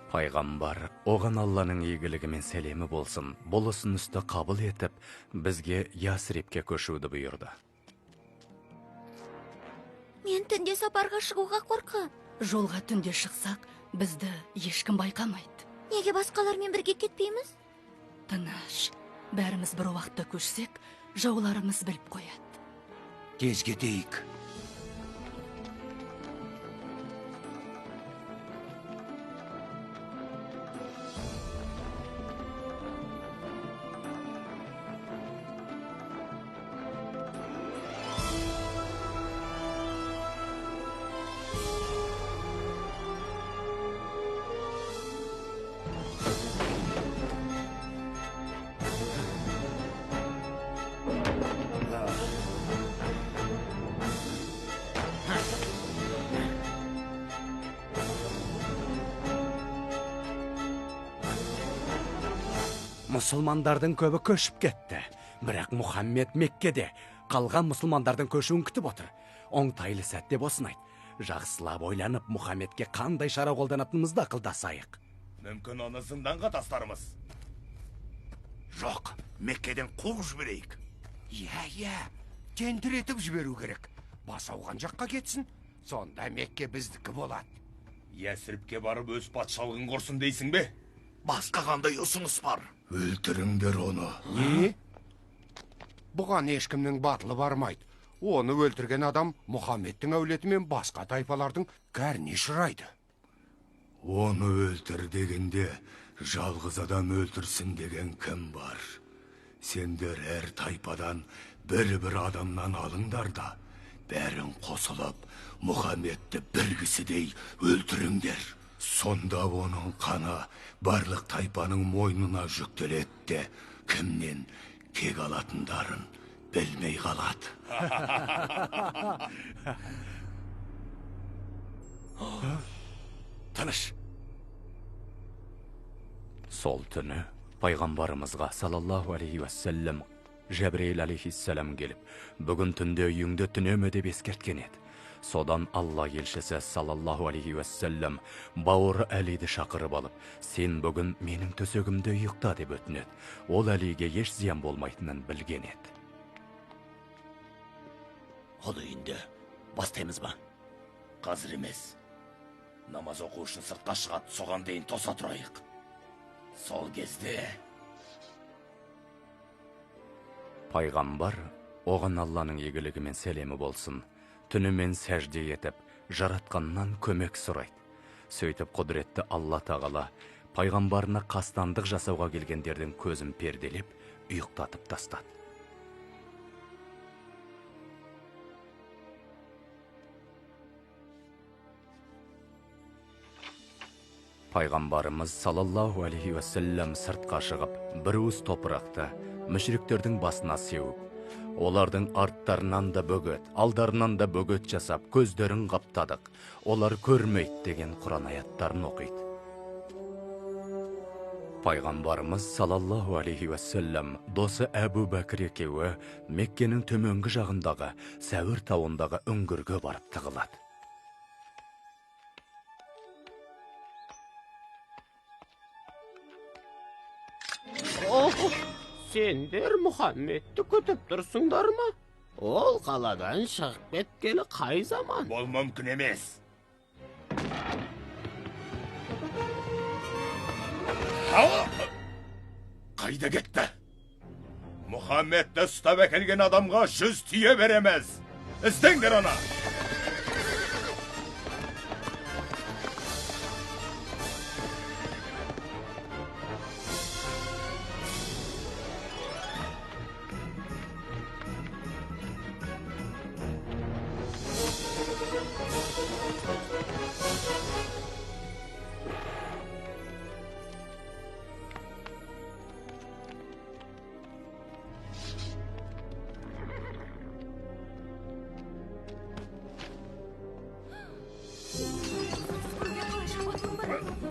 Пайғамбар, оған Алланың игілігі мен сәлемі болсын, бұл ұсынысты қабыл етіп, бізге Ясрипке көшуді бұйырды. Мен түнде сапарға шығуға қорқам. Жолға түнде шықсақ, бізді ешкім байқамайды. Неге басқалармен бірге кетпейміз? Тыныш, бәріміз бір уақытта көшсек, жауларымыз біліп қояды. Тез кетейік. Мұсылмандардың көбі көшіп кетті. Бірақ Мұхаммед Меккеде қалған мұсылмандардың көшуін күтіп отыр. Оңтайлы сәтте босын айт. Жақсылап ойланып, Мұхаммедке қандай шара қолданатынымызды ақылдасайық. Мүмкін оны зынданға тастарымыз. Жоқ, Меккеден қуып жіберейік. Иә, тентіретіп жіберу керек. Бас ауған жаққа кетсін, сонда Мекке біздікі болады. Ясрипке барып өз патшалығын құрсын дейсің бе? Басқа қандай ұсыныс бар? Өлтіріңдер оны. Не? Бұған ешкімнің батылы бармайды. Оны өлтірген адам Мұхаммедтің әулеті мен басқа тайпалардың кәріне ұшырайды. Оны өлтір дегенде, жалғыз адам өлтірсін деген кім бар? Сендер әр тайпадан бір адамнан алыңдар да, бәрін қосылып, Мұхаммедті бір кісідей өлтіріңдер. Сонда оның қаны барлық тайпаның мойнына жүктеледі де, кімнен кек алатындарын білмей қалады. Тыныш. Сол түні пайғамбарымызға саллаллаху алейхи уассалам Жәбірейіл алейхиссалам келіп, бүгін түнде үйіңді түнеме деп ескерткен еді. Содан Алла елшісі саллаллаху алейхи уассалам бауыры Әлиді шақырып алып, сен бүгін менің төсегімде ұйықта деп өтінеді. Ол Әлиге еш зиян болмайтынын білген еді. Ол үйінде бастаймыз ба? Қазір емес. Намаз оқу үшін сыртқа шығады, соған дейін тоса тұрайық. Сол кезде... Пайғамбар, оған Алланың игілігі мен сәлемі болсын, түнімен сәжде етіп, жаратқаннан көмек сұрайды. Сөйтіп құдіретті Алла тағала пайғамбарына қастандық жасауға келгендердің көзін перделеп, ұйықтатып тастады. Пайғамбарымыз саллаллаху алейхи уассалам сыртқа шығып, бір уыс топырақты мүшриктердің басына сеуіп, олардың арттарынан да бөгет, алдарынан да бөгет жасап, көздерін қаптадық, олар көрмейді деген Құран аяттарын оқиды. Пайғамбарымыз саллаллаху алейхи уассалам досы Әбу Бәкір екеуі Меккенің төменгі жағындағы Сәуір тауындағы үңгірге барып тығылады. Сендер Мұхаммедті күтіп тұрсыңдар ма? Ол қаладан шығып кеткелі қай заман? Бұл мүмкін емес. Қайда кетті? Мұхаммедті ұстап әкелген адамға 100 түйе беремez. Іздеңдер оны.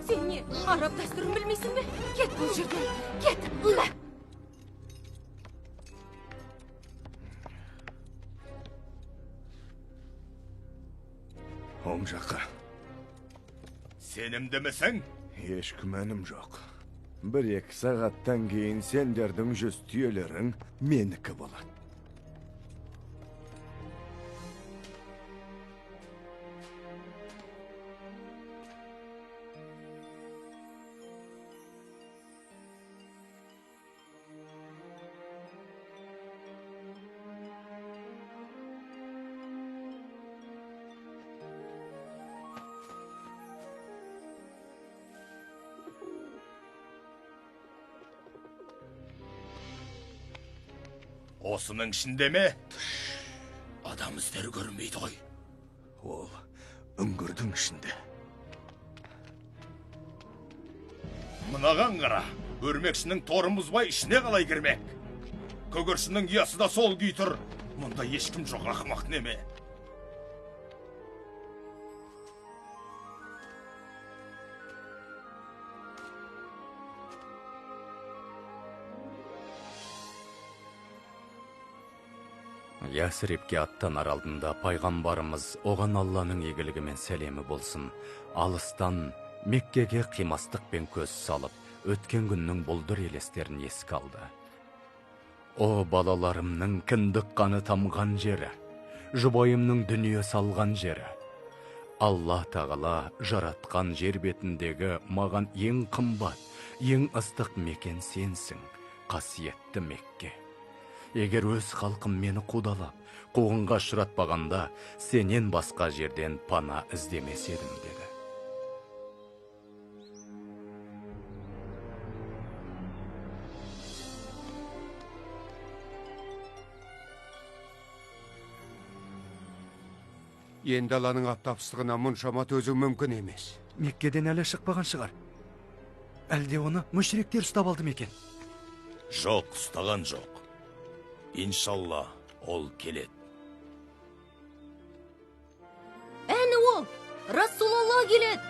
Сен не, араб дәстүрін білмейсің бе? Кет бұл жерден, кет! Ұла! Оң жаққа. Сенімдімісің? Еш күмәнім жоқ. 1-2 сағаттан кейін сендердің 100 түйелерің менікі болады. Осының ішінде ме? Адам іздері көрінбейді ғой. Ол үңгірдің ішінде. Мынаған қара, өрмекшінің торын бұзбай ішіне қалай кірмек? Көгершінің ұясы да сол күй тұр. Мұнда ешкім жоқ, ақымақ неме? Ясребке аттанар алдында пайғамбарымыз оған Алланың игілігі мен сәлемі болсын, алыстан Меккеге қимастықпен көз салып, өткен күннің бұлдыр елестерін еске алды. О балаларымның кіндік қаны тамған жері, жұбайымның дүние салған жері. Алла тағала жаратқан жер бетіндегі маған ең қымбат, ең ыстық мекен сенсің, қасиетті Мекке. Егер өз халқым мені қудалап, қуғынға ұшыратпағанда, сенен басқа жерден пана іздемес едім, деді. Енді аланың аптапсыздығына мұншама төзу мүмкін емес. Меккеден әлі шықпаған шығар. Әлде оны мүшриктер ұстап алды ма екен? Жоқ, ұстаған жоқ. Иншалла, ол келет. Әні ол, Расулалла келет.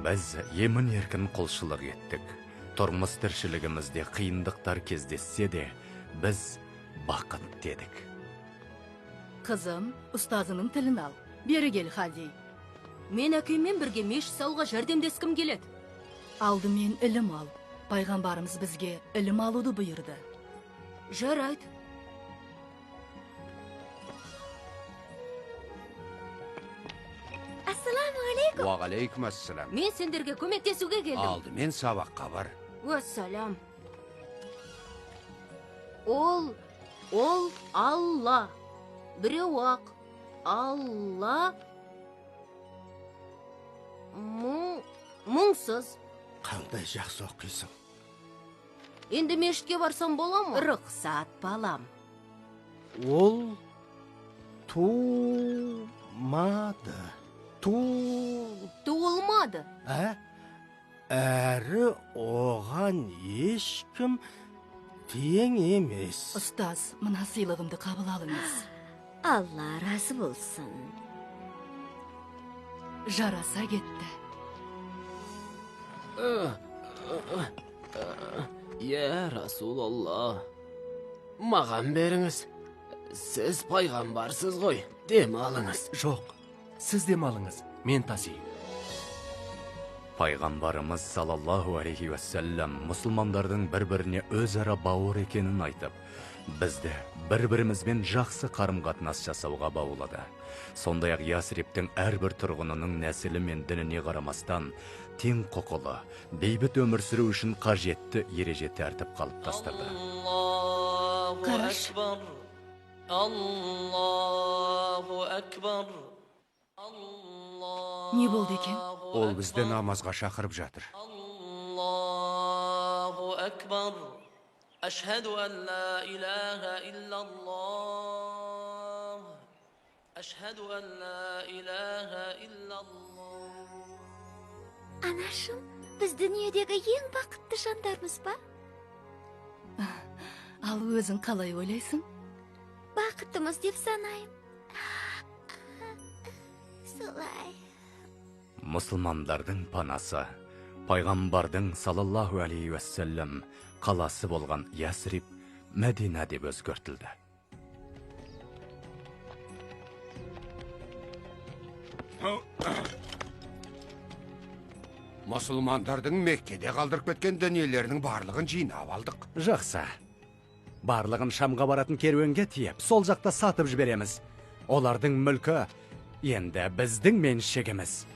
Біз емін еркін құлшылық еттік. Тұрмыс тіршілігімізде қиындықтар кездессе де, біз бақыт дедік. Қызым, ұстазының тілін ал. Бері кел, Хади. Мен әкеммен бірге мешіт салуға жәрдемдескім келеді. Алдымен ілім ал. Пайғамбарымыз бізге ілім алуды бұйырды. Жарайды. Ассаламу алейкум. Уағалейкум ассалам. Мен сендерге көмектесуге келдім. Алдымен сабаққа бар. Уассалам. Ол Алла. Біреу ақ. Алла. Мұңсыз. Қандай жақсы оқисың. Енді мешітке барсам бола ма? Рұқсат, балам. Ол туылмады. Туылмады. Әрі оған ешкім тең емес. Ұстаз, мына сыйлығымды қабыл алыңыз. Алла разы болсын. Жараса кетті. Я Расулалла, маған беріңіз. Сіз пайғамбарсыз ғой, дем алыңыз. Жоқ, сіз дем алыңыз, мен тасиын. Пайғамбарымыз салаллаху алейхи уассалам мұсылмандардың бір-біріне өзара бауыр екенін айтып, бізді бір-бірімізбен жақсы қарым-қатынас жасауға баулады. Сондай-ақ Ясриптің әрбір тұрғынының нәсілі мен дініне қарамастан тең құқылы, бейбіт өмір сүру үшін қажетті ереже тәртіп қалыптастырды. Қараш. Не болды екен? Ол бізді намазға шақырып жатыр. Аллаху акбар. Ашхаду ан ла илаха иллаллах. Ашхаду ан ла илаха иллаллах. Анашым, біз дүниедегі ең бақытты жандармыз ба? Ал өзің қалай ойлайсың? Бақыттымыз деп санайым. Солай. Мұсылмандардың панасы, пайғамбардың салаллаху алейхи уассалам қаласы болған Ясриб Мәдина деп өзгертілді. Мұсылмандардың Меккеде қалдырып кеткен дүниелерінің барлығын жинап алдық. Жақсы. Барлығын Шамға баратын керуенге тиеп, сол жақта сатып жібереміз. Олардың мүлкі енді біздің меншігіміз.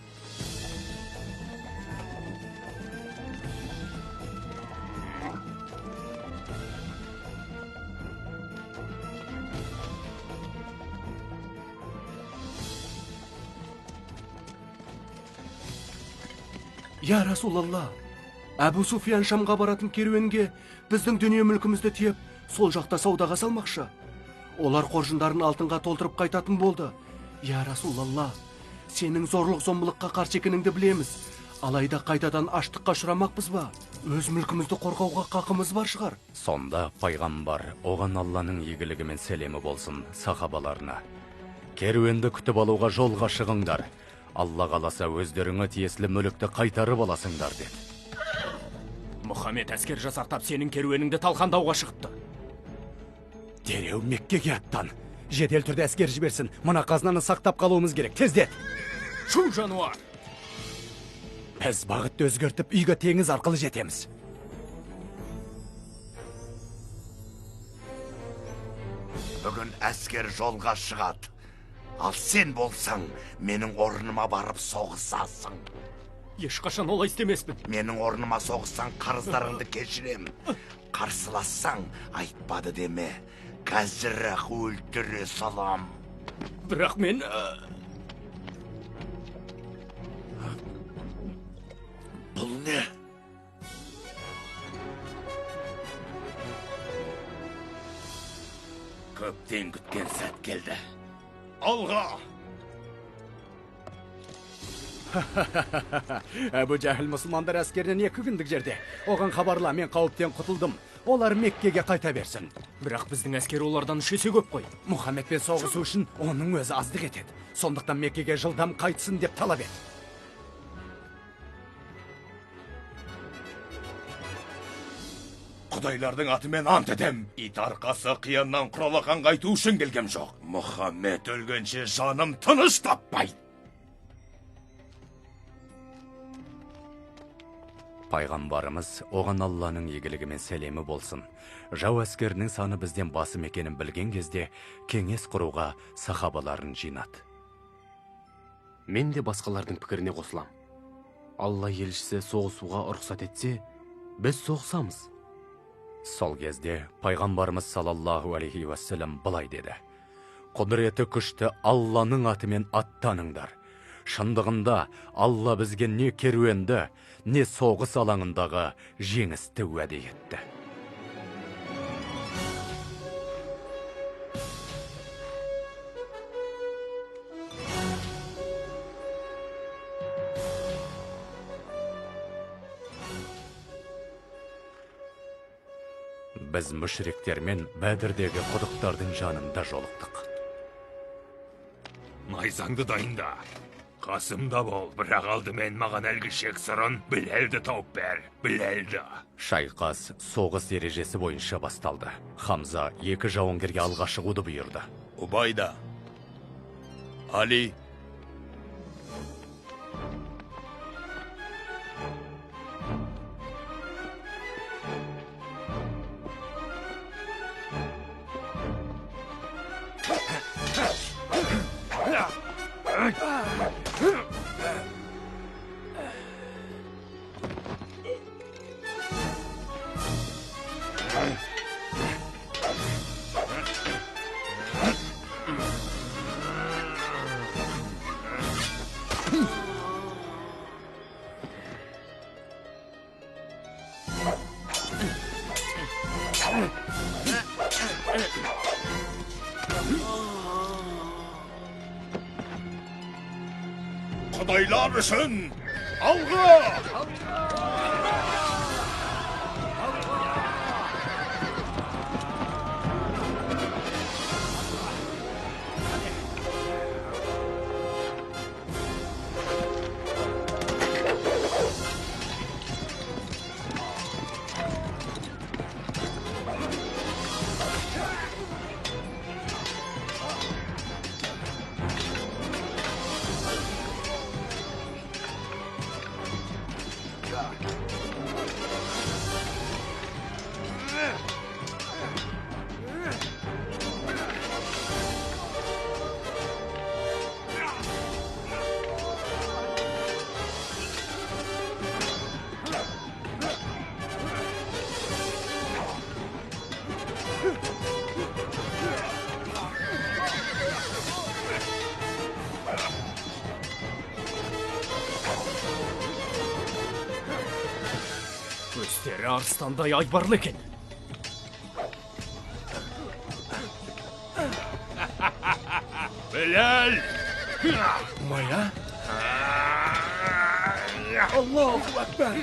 Я Расулалла, Әбу Суфиян Шамға баратын керуенге біздің дүние мүлкімізді тиеп, сол жақта саудаға салмақшы. Олар қоржындарын алтынға толтырып қайтатын болды. Я Расулалла, Сенің зорлық зомбылыққа қарсы екеніңді білеміз. Алайда қайтадан аштыққа ұшырамақпыз ба? Өз мүлкімізді қорғауға қақымыз бар шығар. Сонда пайғамбар оған Алланың игілігі мен сәлемі болсын сахабаларына. Керуенді күтіп алуға жолға шығыңдар. Алла қаласа өздеріңе тиесілі мүлікті қайтарып аласыңдар деді. Мұхаммед әскер жасақтап сенің керуеніңді талқандауға шығыпты. Дереу Меккеге аттан. Жедел түрде әскер жіберсін. Мына қазынаны сақтап қалуымыз керек. Тездет. Шу жануар! Біз бағытты өзгертіп, үйге теңіз арқылы жетеміз. Бүгін әскер жолға шығады. Ал сен болсаң, менің орныма барып соғысасың. Ешқашан олай істемеспін. Менің орныма соғыссаң, қарыздарыңды кешірем. Қарсылассаң, айтпады деме. Қазір-ақ өлтіре салам. Бірақ мен... Бұл не? Көптен күткен сәт келді. Алға! Әбу Жәһіл мұсылмандар әскерінен 2 күндік жерде. Оған хабарла, мен қауіптен құтылдым. Олар Меккеге қайта берсін. Бірақ біздің әскер олардан 3 есе көп қой. Мұхаммедпен соғысу үшін оның өзі аздық етеді. Сондықтан Меккеге жылдам қайтсын деп талап ет. Құдайлардың атымен ант етем. Ит арқасы қияннан құралақан қайту үшін келгем жоқ. Мұхаммед өлгенше жаным тыныш таппайды. Пайғамбарымыз оған Алланың игілігі мен сәлемі болсын. Жау әскерінің саны бізден басым екенін білген кезде кеңес құруға сахабаларын жинады. Мен де басқалардың пікіріне қосылам. Алла елшісі соғысуға рұқсат етсе, біз соғысамыз. Сол кезде пайғамбарымыз саллаллаху алейхи уассалам былай деді. Құдіреті күшті Алланың атымен аттаныңдар. Шындығында Алла бізге не керуенді, не соғыс алаңындағы жеңісті уәде етті. Біз мүшриктермен Бәдірдегі құдықтардың жанында жолықтық. Найзаңды дайында. Қасымда бол, бірақ алдымен маған әлгі шек сырын Біләлді тауып бер, Біләлді. Шайқас соғыс ережесі бойынша басталды. Хамза 2 жауынгерге алға шығуды бұйырды. Убайда, Али, Құдайлар үшін алға! Өстері арыстандай айбарлы екен. Біләл, Мая? Аллаху акбар!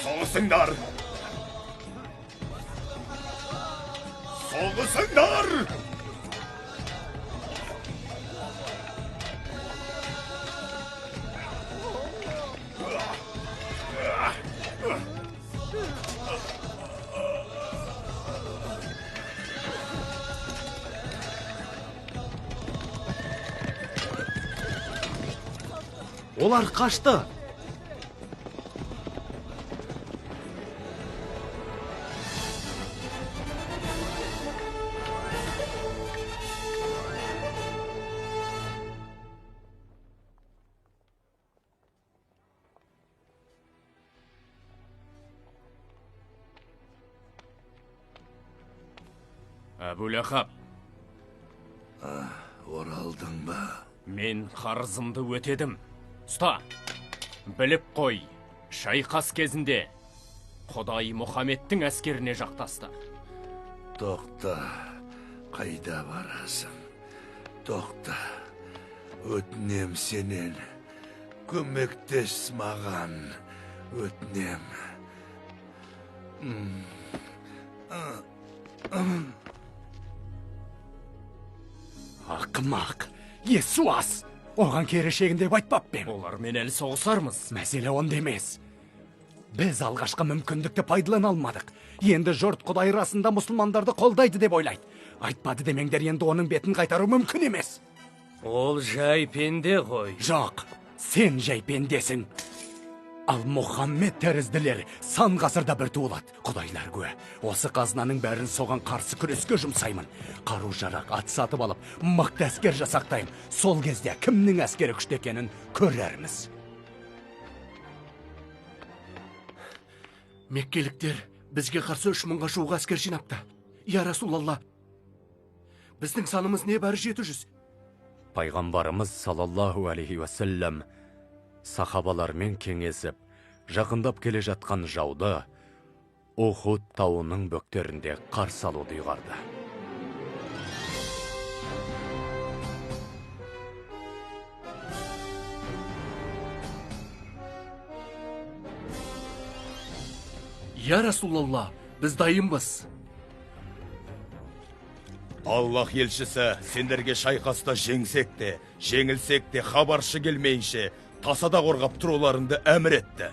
Soğusunlar! Soğusunlar! Олар қашты. Әбулахаб, Оралдың ба? мен қарызымды өтедім. Ұста, біліп қой, шайқас кезінде Құдай Мұхаммедтің әскеріне жақтасты. Тоқта, қайда барасың? Тоқта, өтінем сенен. Көмектес маған, өтінем. Ақымақ, есуас! Оған керешегін деп айтпап бем. Олар мен әлі соғысармыз. Мәселе онда емес. Біз алғашқы мүмкіндікті пайдалана алмадық. Енді жұрт Құдай расында мұсылмандарды қолдайды деп ойлайды. Айтпады демеңдер, енді оның бетін қайтару мүмкін емес. Ол жай пенде ғой. Жоқ, сен жай пендесің. Ал Мұхаммед тәрізділер сан ғасырда бір туылады. Құдайлар куә. Осы қазынаның бәрін соған қарсы күреске жұмсаймын. Қару жарақ, ат сатып алып, мықты әскер жасақтаймын. Сол кезде кімнің әскері күшті екенін көрерміз. Меккеліктер бізге қарсы 3000-ға жуық әскер жинапты. Я Расулалла, біздің санымыз не бәрі 700. Пайғамбарымыз саллаллаху алейхи уассалам сахабалармен кеңесіп, жақындап келе жатқан жауды Ухуд тауының бөктерінде қарсы алуды ұйғарды. Я Расулалла, біз дайынбыз. Аллах елшісі, сендерге шайқаста жеңсек те, жеңілсек те хабаршы келмейінше, тасада қорғап тұруларыңды әмір етті.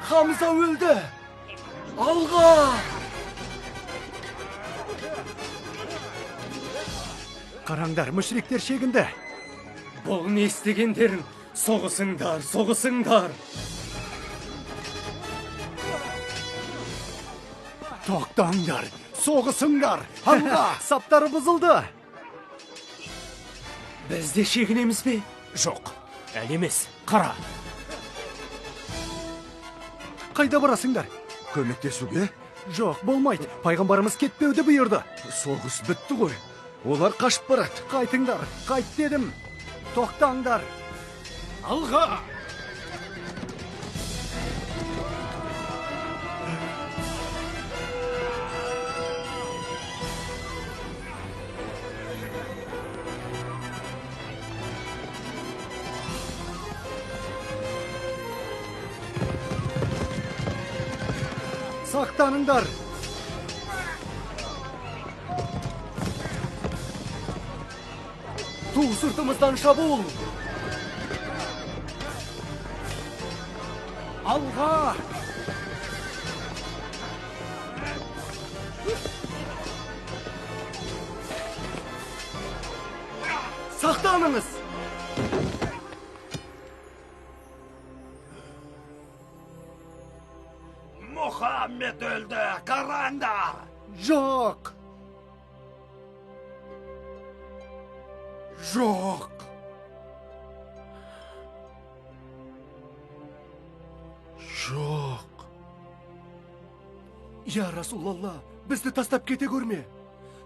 Хамза өлді! Алға! Қараңдар, мүшриктер шегінді. Бұл не істегендерің? Соғысыңдар, соғысыңдар! Тоқтаңдар, соғысыңдар! Алға! Саптары бұзылды! Біз де шегінеміз бе? Жоқ, әлі емес, қара! Қайда барасыңдар? Көмектесуге? Жоқ, болмайды. Пайғамбарымыз кетпеуді бұйырды. Соғыс бітті ғой. Олар қашып барады. Қайтыңдар, қайт дедім. Тоқтаңдар. Алға! Сақтаныңдар. Ту сыртымыздан шабуыл. Алға! Сақтаныңыз! Muhammed öldü. Karanda. Жоқ! Жоқ! Жоқ. Я Расулалла, бізді тастап кете көрме.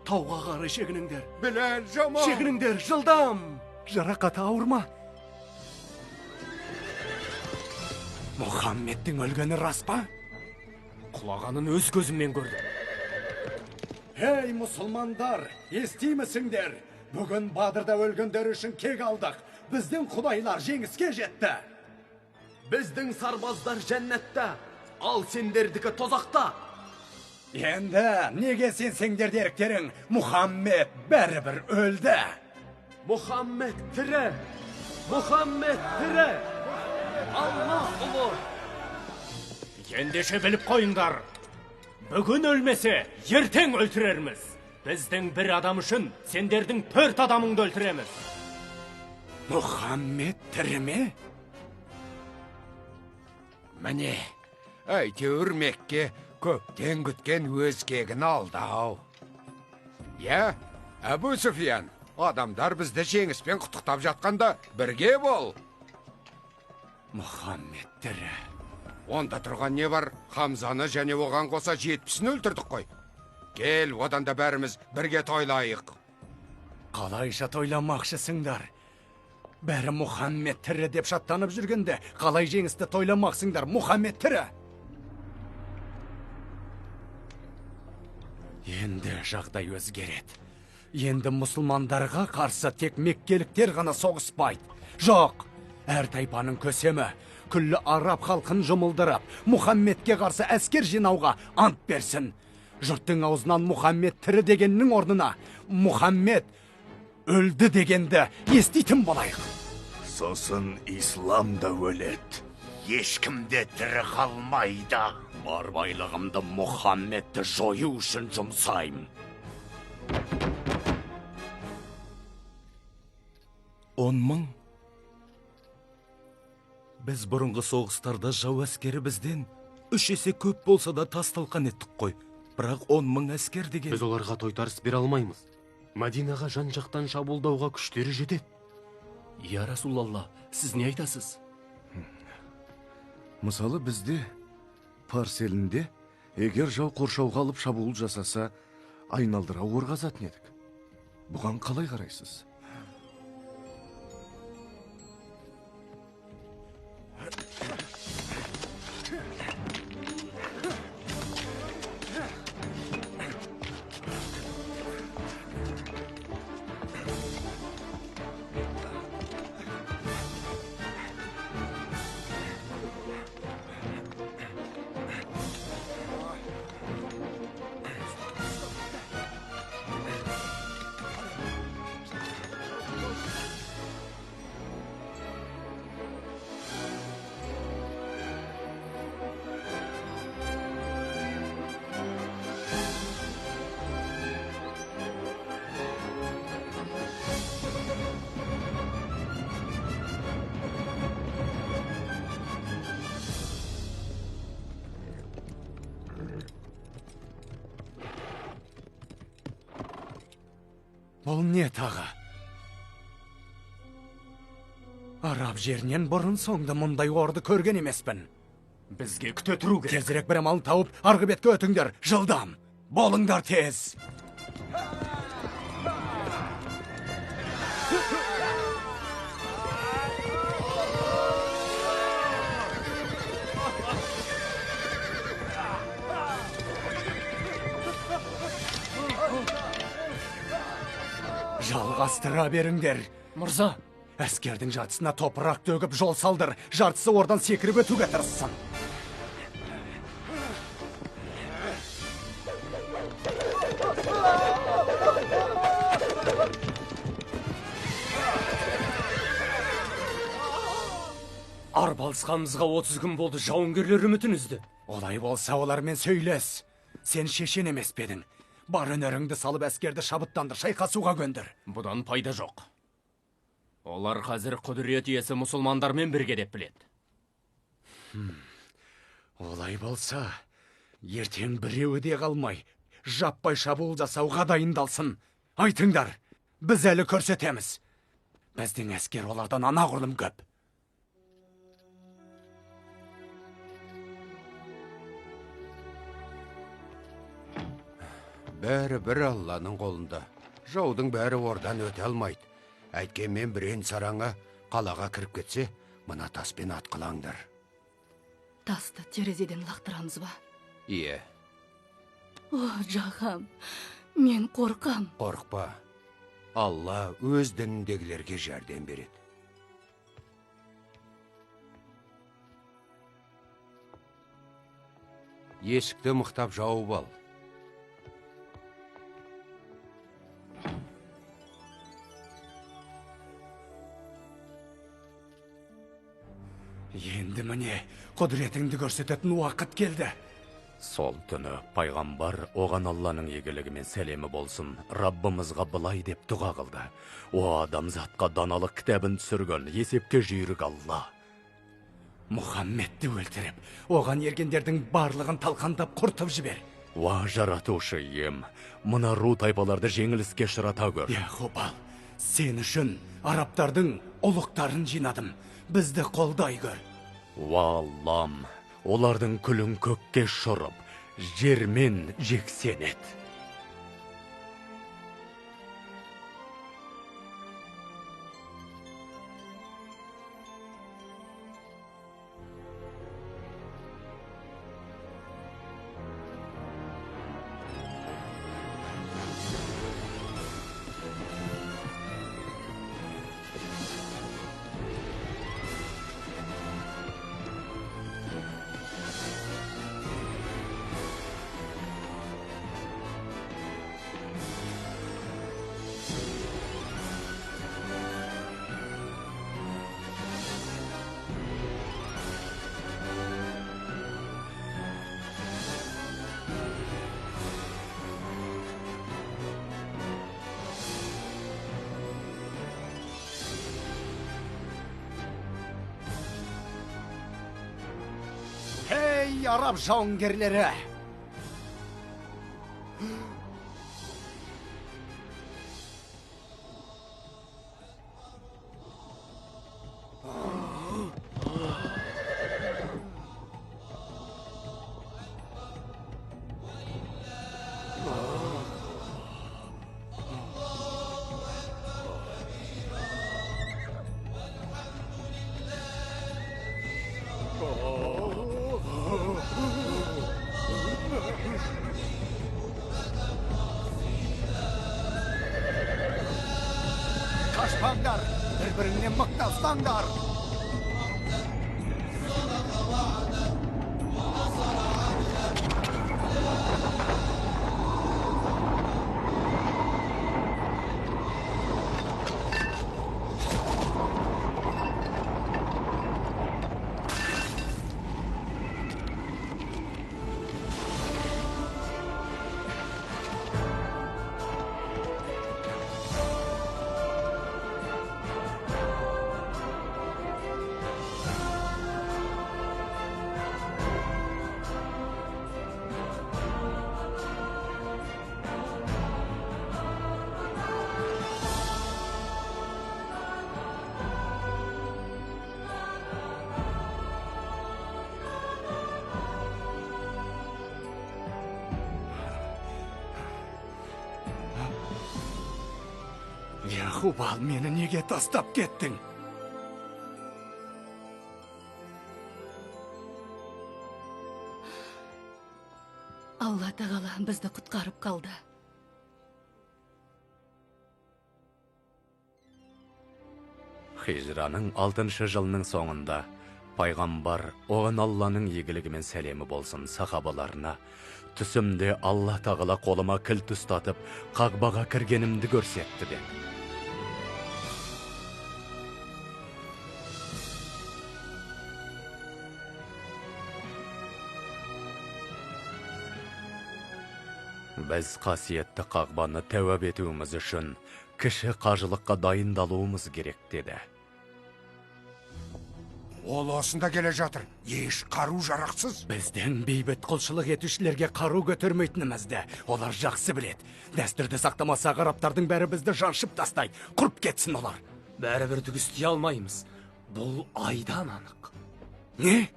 Тауға қарай шегініңдер. Біләл, жаман! Шегініңдер, жылдам! Жарақаты ауырма. Мұхаммедтің өлгені рас па? Құлағанын өз көзіммен көрдім. Ей мұсылмандар, естимісіңдер? Бүгін Бадырда өлгендер үшін кек алдық. Біздің құдайлар жеңіске жетті. Біздің сарбаздар жәннатта, ал сендердікі тозақта. Енді неге сенсеңдер деректерің, Мұхаммед бәрібір өлді. Мұхаммед тірі! Мұхаммед тірі! Аллах ұлы! Ендеше біліп қойыңдар. Бүгін өлмесе, ертең өлтірерміз. Біздің бір адам үшін сендердің 4 адамыңды өлтіреміз. Мұхаммед тірі ме? Міне, әйтеуір Мекке көптен күткен өз кегін алды ау. Я, Әбу Суфиян, адамдар бізді жеңіспен құттықтап жатқанда бірге бол. Мұхаммед тірі. Онда тұрған не бар? Хамзаны және оған қоса 70-ін өлтірдік қой. Кел, одан да бәріміз бірге тойлайық. Қалайша тойламақшысыңдар? Бәрі Мұхаммед тірі деп шаттанып жүргенде, қалай жеңісті тойламақсыңдар? Мұхаммед тірі! Енді жағдай өзгереді. Енді мұсылмандарға қарсы тек меккеліктер ғана соғыспайды. Жоқ, әр тайпаның көсемі, күллі араб халқын жұмылдырып, Мұхаммедке қарсы әскер жинауға ант берсін. Жұрттың аузынан Мұхаммед тірі дегеннің орнына, Мұхаммед өлді дегенді еститін болайық. Сосын ислам да өледі. Ешкімде тірі қалмайды. Бар байлығымды Мұхаммедті жою үшін жұмсайым. 10 мың? Біз бұрынғы соғыстарда жау әскері бізден 3 есе көп болса да тас-талқан еттік қой. Бірақ 10 мың әскер деген... Біз оларға тойтарыс бере алмаймыз. Мадинаға жан жақтан шабуылдауға күштері жетеді. Я Расулалла, сіз не айтасыз? Мысалы бізде Парс елінде егер жау қоршауға алып шабуыл жасаса, айналдыра орғазатын едік. Бұған қалай қарайсыз? Бұл не тағы? Араб жерінен бұрын соңды мұндай орды көрген емеспін. Бізге күте тұру керек. Тезірек бір амалын тауып, арғы бетке өтіңдер, жылдам. Болыңдар тез. Жалғастыра беріңдер. Мырза, әскердің жартысына топырақ төгіп жол салдыр, жартысы ордан секіріп өтуге тырыссын. арпалысқанымызға 30 күн болды, жауынгерлер үмітін үзді. Олай болса олармен сөйлес. Сен шешен емес педің. Бар өнеріңді салып әскерді шабыттандыр, шайқасуға көндір. Бұдан пайда жоқ. Олар қазір құдірет иесі мұсылмандармен бірге деп біледі. Олай болса, ертең біреуі де қалмай, жаппай шабуыл жасауға дайындалсын. Айтыңдар, біз әлі көрсетеміз. Біздің әскер олардан анағұрлым көп. Бәрі бір Алланың қолында. Жаудың бәрі ордан өте алмайды. Әйткенмен бірен сараңа қалаға кіріп кетсе, мына таспен атқылаңдар. Тасты терезеден лақтырамыз ба? Ие. О, жағам, мен қорқам. Қорқпа. Алла өз дініндегілерге жәрдем береді. Есікті мықтап жауып ал. Енді міне, құдіретіңді көрсететін уақыт келді. Сол түні пайғамбар оған Алланың игілігімен сәлемі болсын, Раббымызға былай деп дұға қылды. О адамзатқа даналық кітабын түсірген есепке жүйрік Алла. Мұхаммедті өлтіріп, оған ергендердің барлығын талқандап құртып жібер. Уа жаратушы ем, мына ру тайпаларды жеңіліске ұшырата көр. Я Хубал, сен үшін арабтардың ұлықтарын жинадым. Бізді қолдай көр. Уа Аллам, олардың күлін көкке шұрып, жермен жексен ет. Ей, араб жауынгерлері! Kaçpanglar, birbirine mıknatıslanlar. Ya Hubal, meni neге tastap kettin? Алла тағала бізді құтқарып қалды. Хижраның 6-шы жылының соңында пайғамбар оған Алланың игілігімен сәлемі болсын сахабаларына, түсімде Алла тағала қолыма кілт ұстатып, қағбаға кіргенімді көрсетті деді. Біз қасиетті қағбаны тәуап етуіміз үшін кіші қажылыққа дайындалуымыз керек деді. Ол осында келе жатыр. Еш қару жарақсыз. Біздің бейбіт құлшылық етушілерге қару көтермейтінімізді олар жақсы білет. Дәстүрді сақтамаса ғараптардың бәрі бізді жаншып тастайды. Құрып кетсін олар. Бәрібір түк істей алмаймыз. Бұл айдан анық. Не?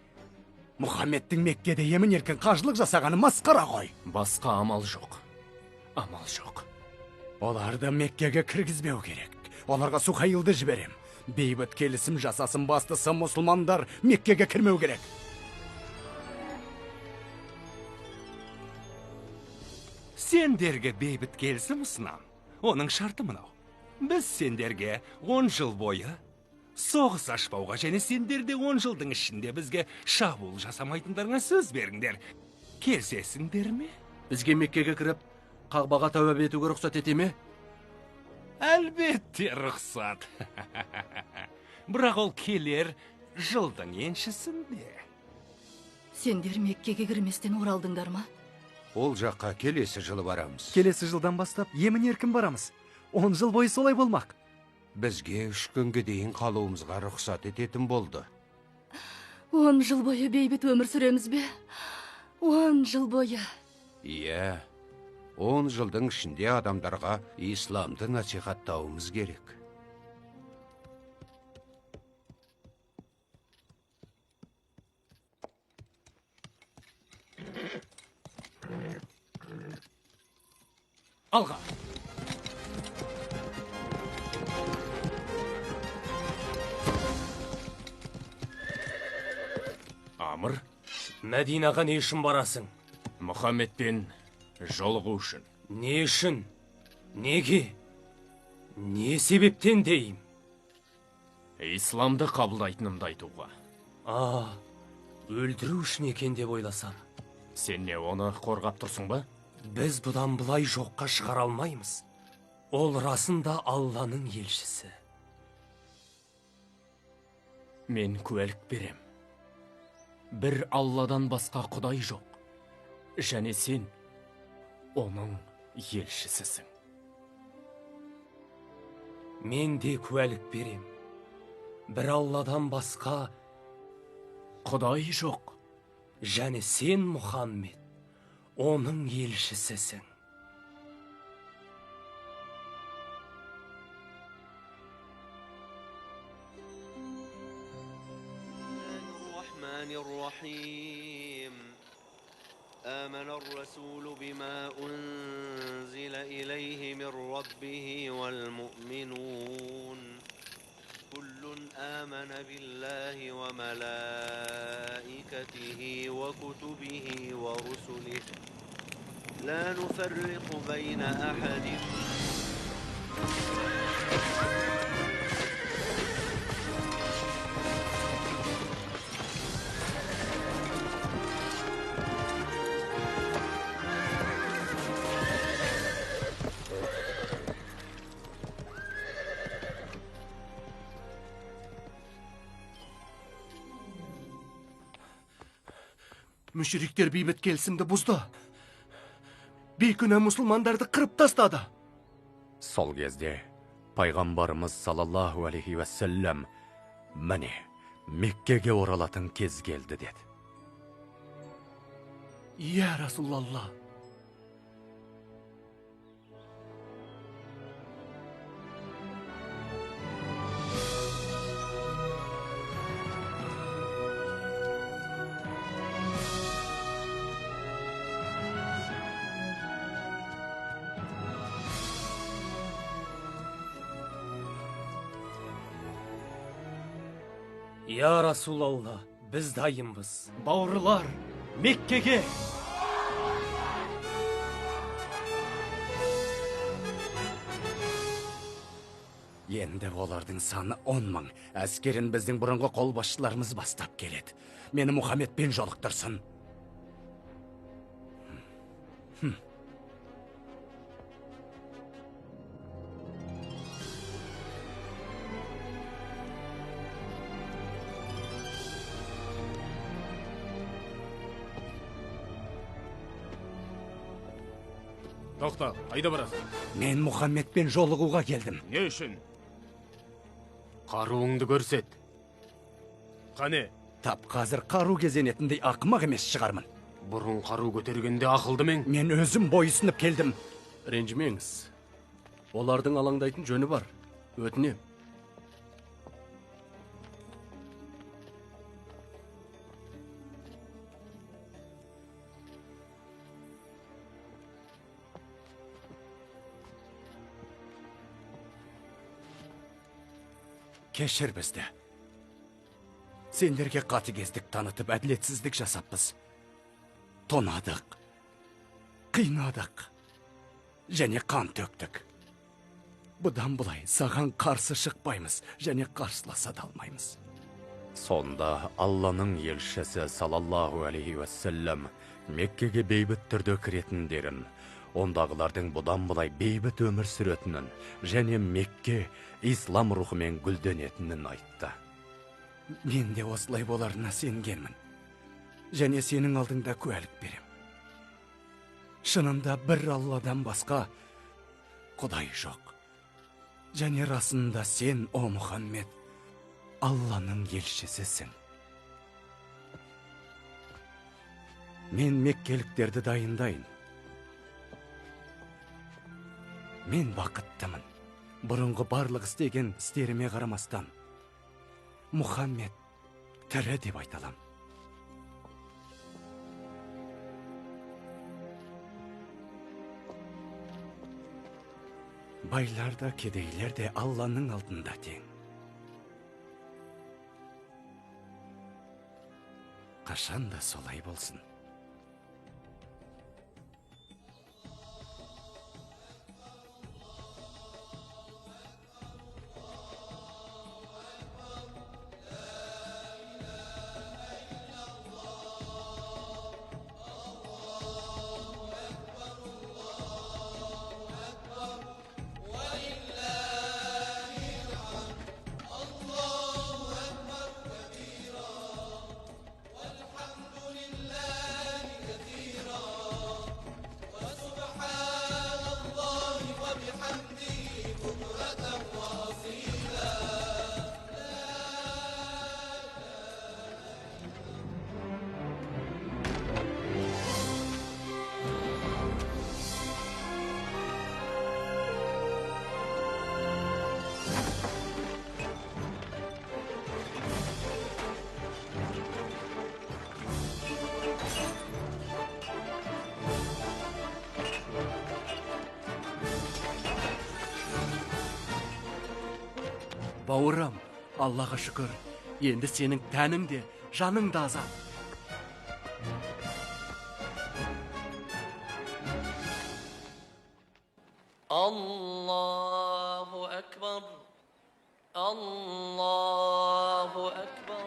Мұхаммедтің Меккеде емін еркін қажылық жасағаны масқара ғой. Басқа амал жоқ. Амал жоқ. Оларды Меккеге кіргізбеу керек. Оларға Сухайлды жіберем. Бейбіт келісім жасасын, бастысы мұсылмандар Меккеге кірмеу керек. Сендерге бейбіт келісім ұсынам. Оның шарты мынау. Біз сендерге 10 жыл бойы соғыс ашпауға, және сендерде 10 жылдың ішінде бізге шабуыл жасамайтындарыңа сөз беріңдер. Келсесіңдер ме? Бізге Меккеге кіріп, қағбаға тәуап етуге рұқсат ете ме? Әлбетте рұқсат. Бірақ ол келер жылдың еншісінде. Сендер Меккеге кірместен оралдыңдар ма? Ол жаққа келесі жылы барамыз. Келесі жылдан бастап емін еркін барамыз. 10 жыл бойы солай болмақ. Бізге 3 күнге дейін қалуымызға рұқсат ететін болды. 10 жыл бойы бейбіт өмір сүреміз бе? 10 жыл бойы. Иә, 10 жылдың ішінде адамдарға исламды насихаттауымыз керек. Алға! Амыр, Мәдинаға не үшін барасың? Мұхаммедпен жолығу үшін. Не үшін? Неге? Не себептен дейім? Исламды қабылдайтынымды айтуға. Өлдіру үшін екен деп ойласам. Сен не, оны қорғап тұрсың ба? Біз бұдан бұлай жоққа шығара алмаймыз. Ол расында Алланың елшісі. Мен куәлік берем. Бір Алладан басқа құдай жоқ. Және сен оның елшісісің. Мен де куәлік берем. Бір Алладан басқа құдай жоқ. Және сен, Мұхаммед, оның елшісісің. الرحيم آمن الرسول بما أنزل إليه من ربه والمؤمنون كل آمن بالله وملائكته وكتبه ورسله لا نفرق بين أحد Мүшриктер бейбіт келісімді бұзды. Бейкүнә мұсылмандарды қырып тастады. Сол кезде пайғамбарымыз саллаллаху алейхи уассалам міне Меккеге оралатын кез келді деді. Я Расулалла. Я Расулалла, біз дайынбыз. Бауырлар, Меккеге! Енді олардың саны 10 мың. Әскерін біздің бұрынғы қолбасшыларымыз бастап келеді. Мені Мұхаммедпен жолықтырсын. Тоқта, қайда барасың? Мен Мұхаммедпен жолығуға келдім. Не үшін? Қаруыңды көрсет. Қане? Тап қазір қару кезенетіндей ақымақ емес шығармын. Бұрын қару көтергенде ақылды мен. Мен өзім бойсынып келдім. Ренжімеңіз. Олардың алаңдайтын жөні бар. Өтінем. Кешір бізді. Сендерге қатыгездік танытып, әділетсіздік жасаппыз. Тонадық, қинадық, және қан төктік. Бұдан бұлай саған қарсы шықпаймыз, және қарсыласа да алмаймыз. Сонда Алланың елшісі салаллаху алейхи уассалам Меккеге бейбіт түрде кіретіндерін, ондағылардың бұдан бұлай бейбіт өмір сүретінін, және Мекке ислам рухымен гүлденетінін айтты. Мен де осылай боларына сенгенмін, және сенің алдыңда куәлік берем. Шынында бір Алладан басқа Құдай жоқ. Және расында сен, о Мұхаммед, Алланың елшісісің. Мен меккеліктерді дайындайын. Мен бақыттымын. Бұрынғы барлық істеген істеріме қарамастан, Мұхаммед тірі деп айталам. Байлар да, кедейлер де Алланың алдында тең. Қашан да солай болсын. Бауырым, Аллаға шүкір, енді сенің тәнің де, жаның да азат. Allahu Ekber. Allahu Ekber.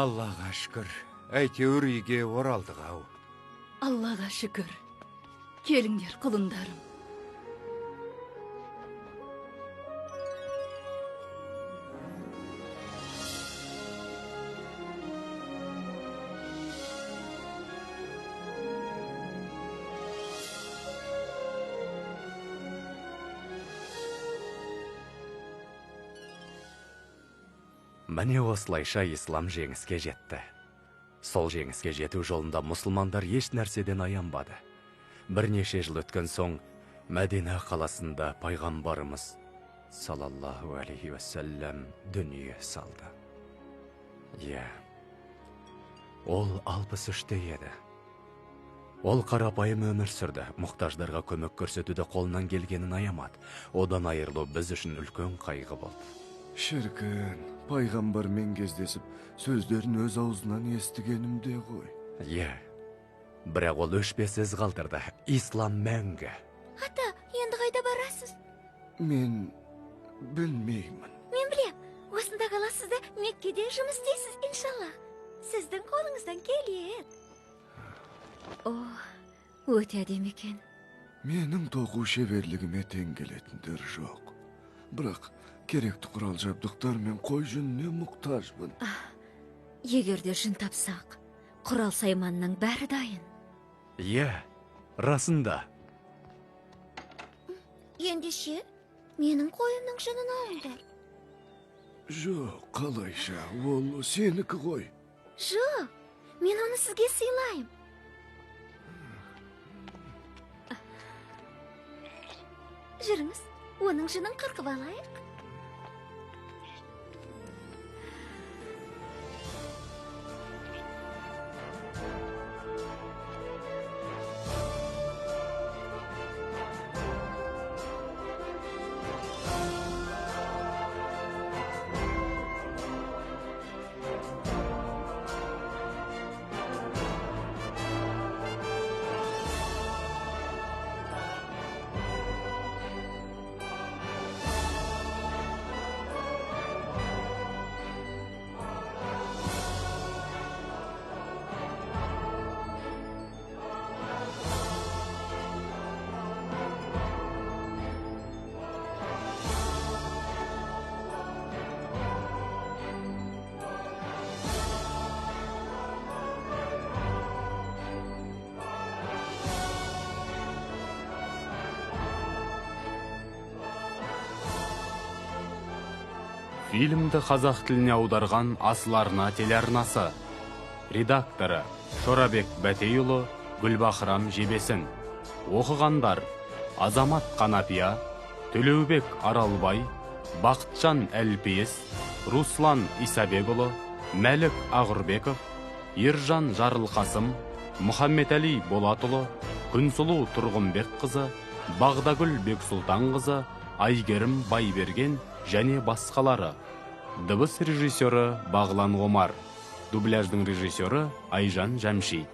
Аллаға шүкір, әйтеуір үйге оралдық ау. Аллаға шүкір. Келіңдер, құлындарым. Міне осылайша ислам жеңіске жетті. Сол жеңіске жету жолында мұсылмандар еш нәрседен аянбады. Бірнеше жыл өткен соң Мәдина қаласында пайғамбарымыз салаллаху алейхи уассалам дүние салды. Ол 63-те еді. Ол қарапайым өмір сүрді, мұқтаждарға көмек көрсетуді қолынан келгенін аямады. Одан айырылу біз үшін үлкен қайғы болды. Шіркін, пайғамбармен кездесіп, сөздерін өз аузынан естігенімде ғой. Бірақ ол өшпесіз қалдырды. Ислам мәңгі. Ата, енді қайда барасыз? Мен білмеймін. Мен білем, осында қаласыз да Меккеде жұмыс істейсіз, иншалла. Сіздің қолыңыздан келеді. Өте әдемі екен. Менің тоқу шеберлігіме тең келетіндер жоқ. Бірақ керекті құрал жабдықтар мен қой жүніне мұқтажбын. Егер де жүн тапсақ, Құрал сайманның бәрі дайын. Иә, расында. Ендеше, менің қойымның жынын алыңдар. Жоқ, қалайша, ол сенікі ғой. Жоқ, мен оны сізге сыйлайым. Жүріңіз, оның жынын қырқып алайық. Фильмді қазақ тіліне аударған Асыл арна телеарнасы. Редакторы Шорабек Бәтейұлы, Гүлбахрам Жебесін. Оқығандар: Азамат Қанапия, Төлеубек Аралбай, Бақытжан Әлпейіс, Руслан Исабекұлы, Мәлік Ағырбеков, Ержан Жарылқасым, Мұхаммедәли Болатұлы, Күнсұлу Тұрғынбек қызы, Бағдагүл Бексұлтан қызы, Айгерім Байберген және басқалары. Дыбыс режиссері Бағлан Омар. Дубляждың режиссері Айжан Жамши.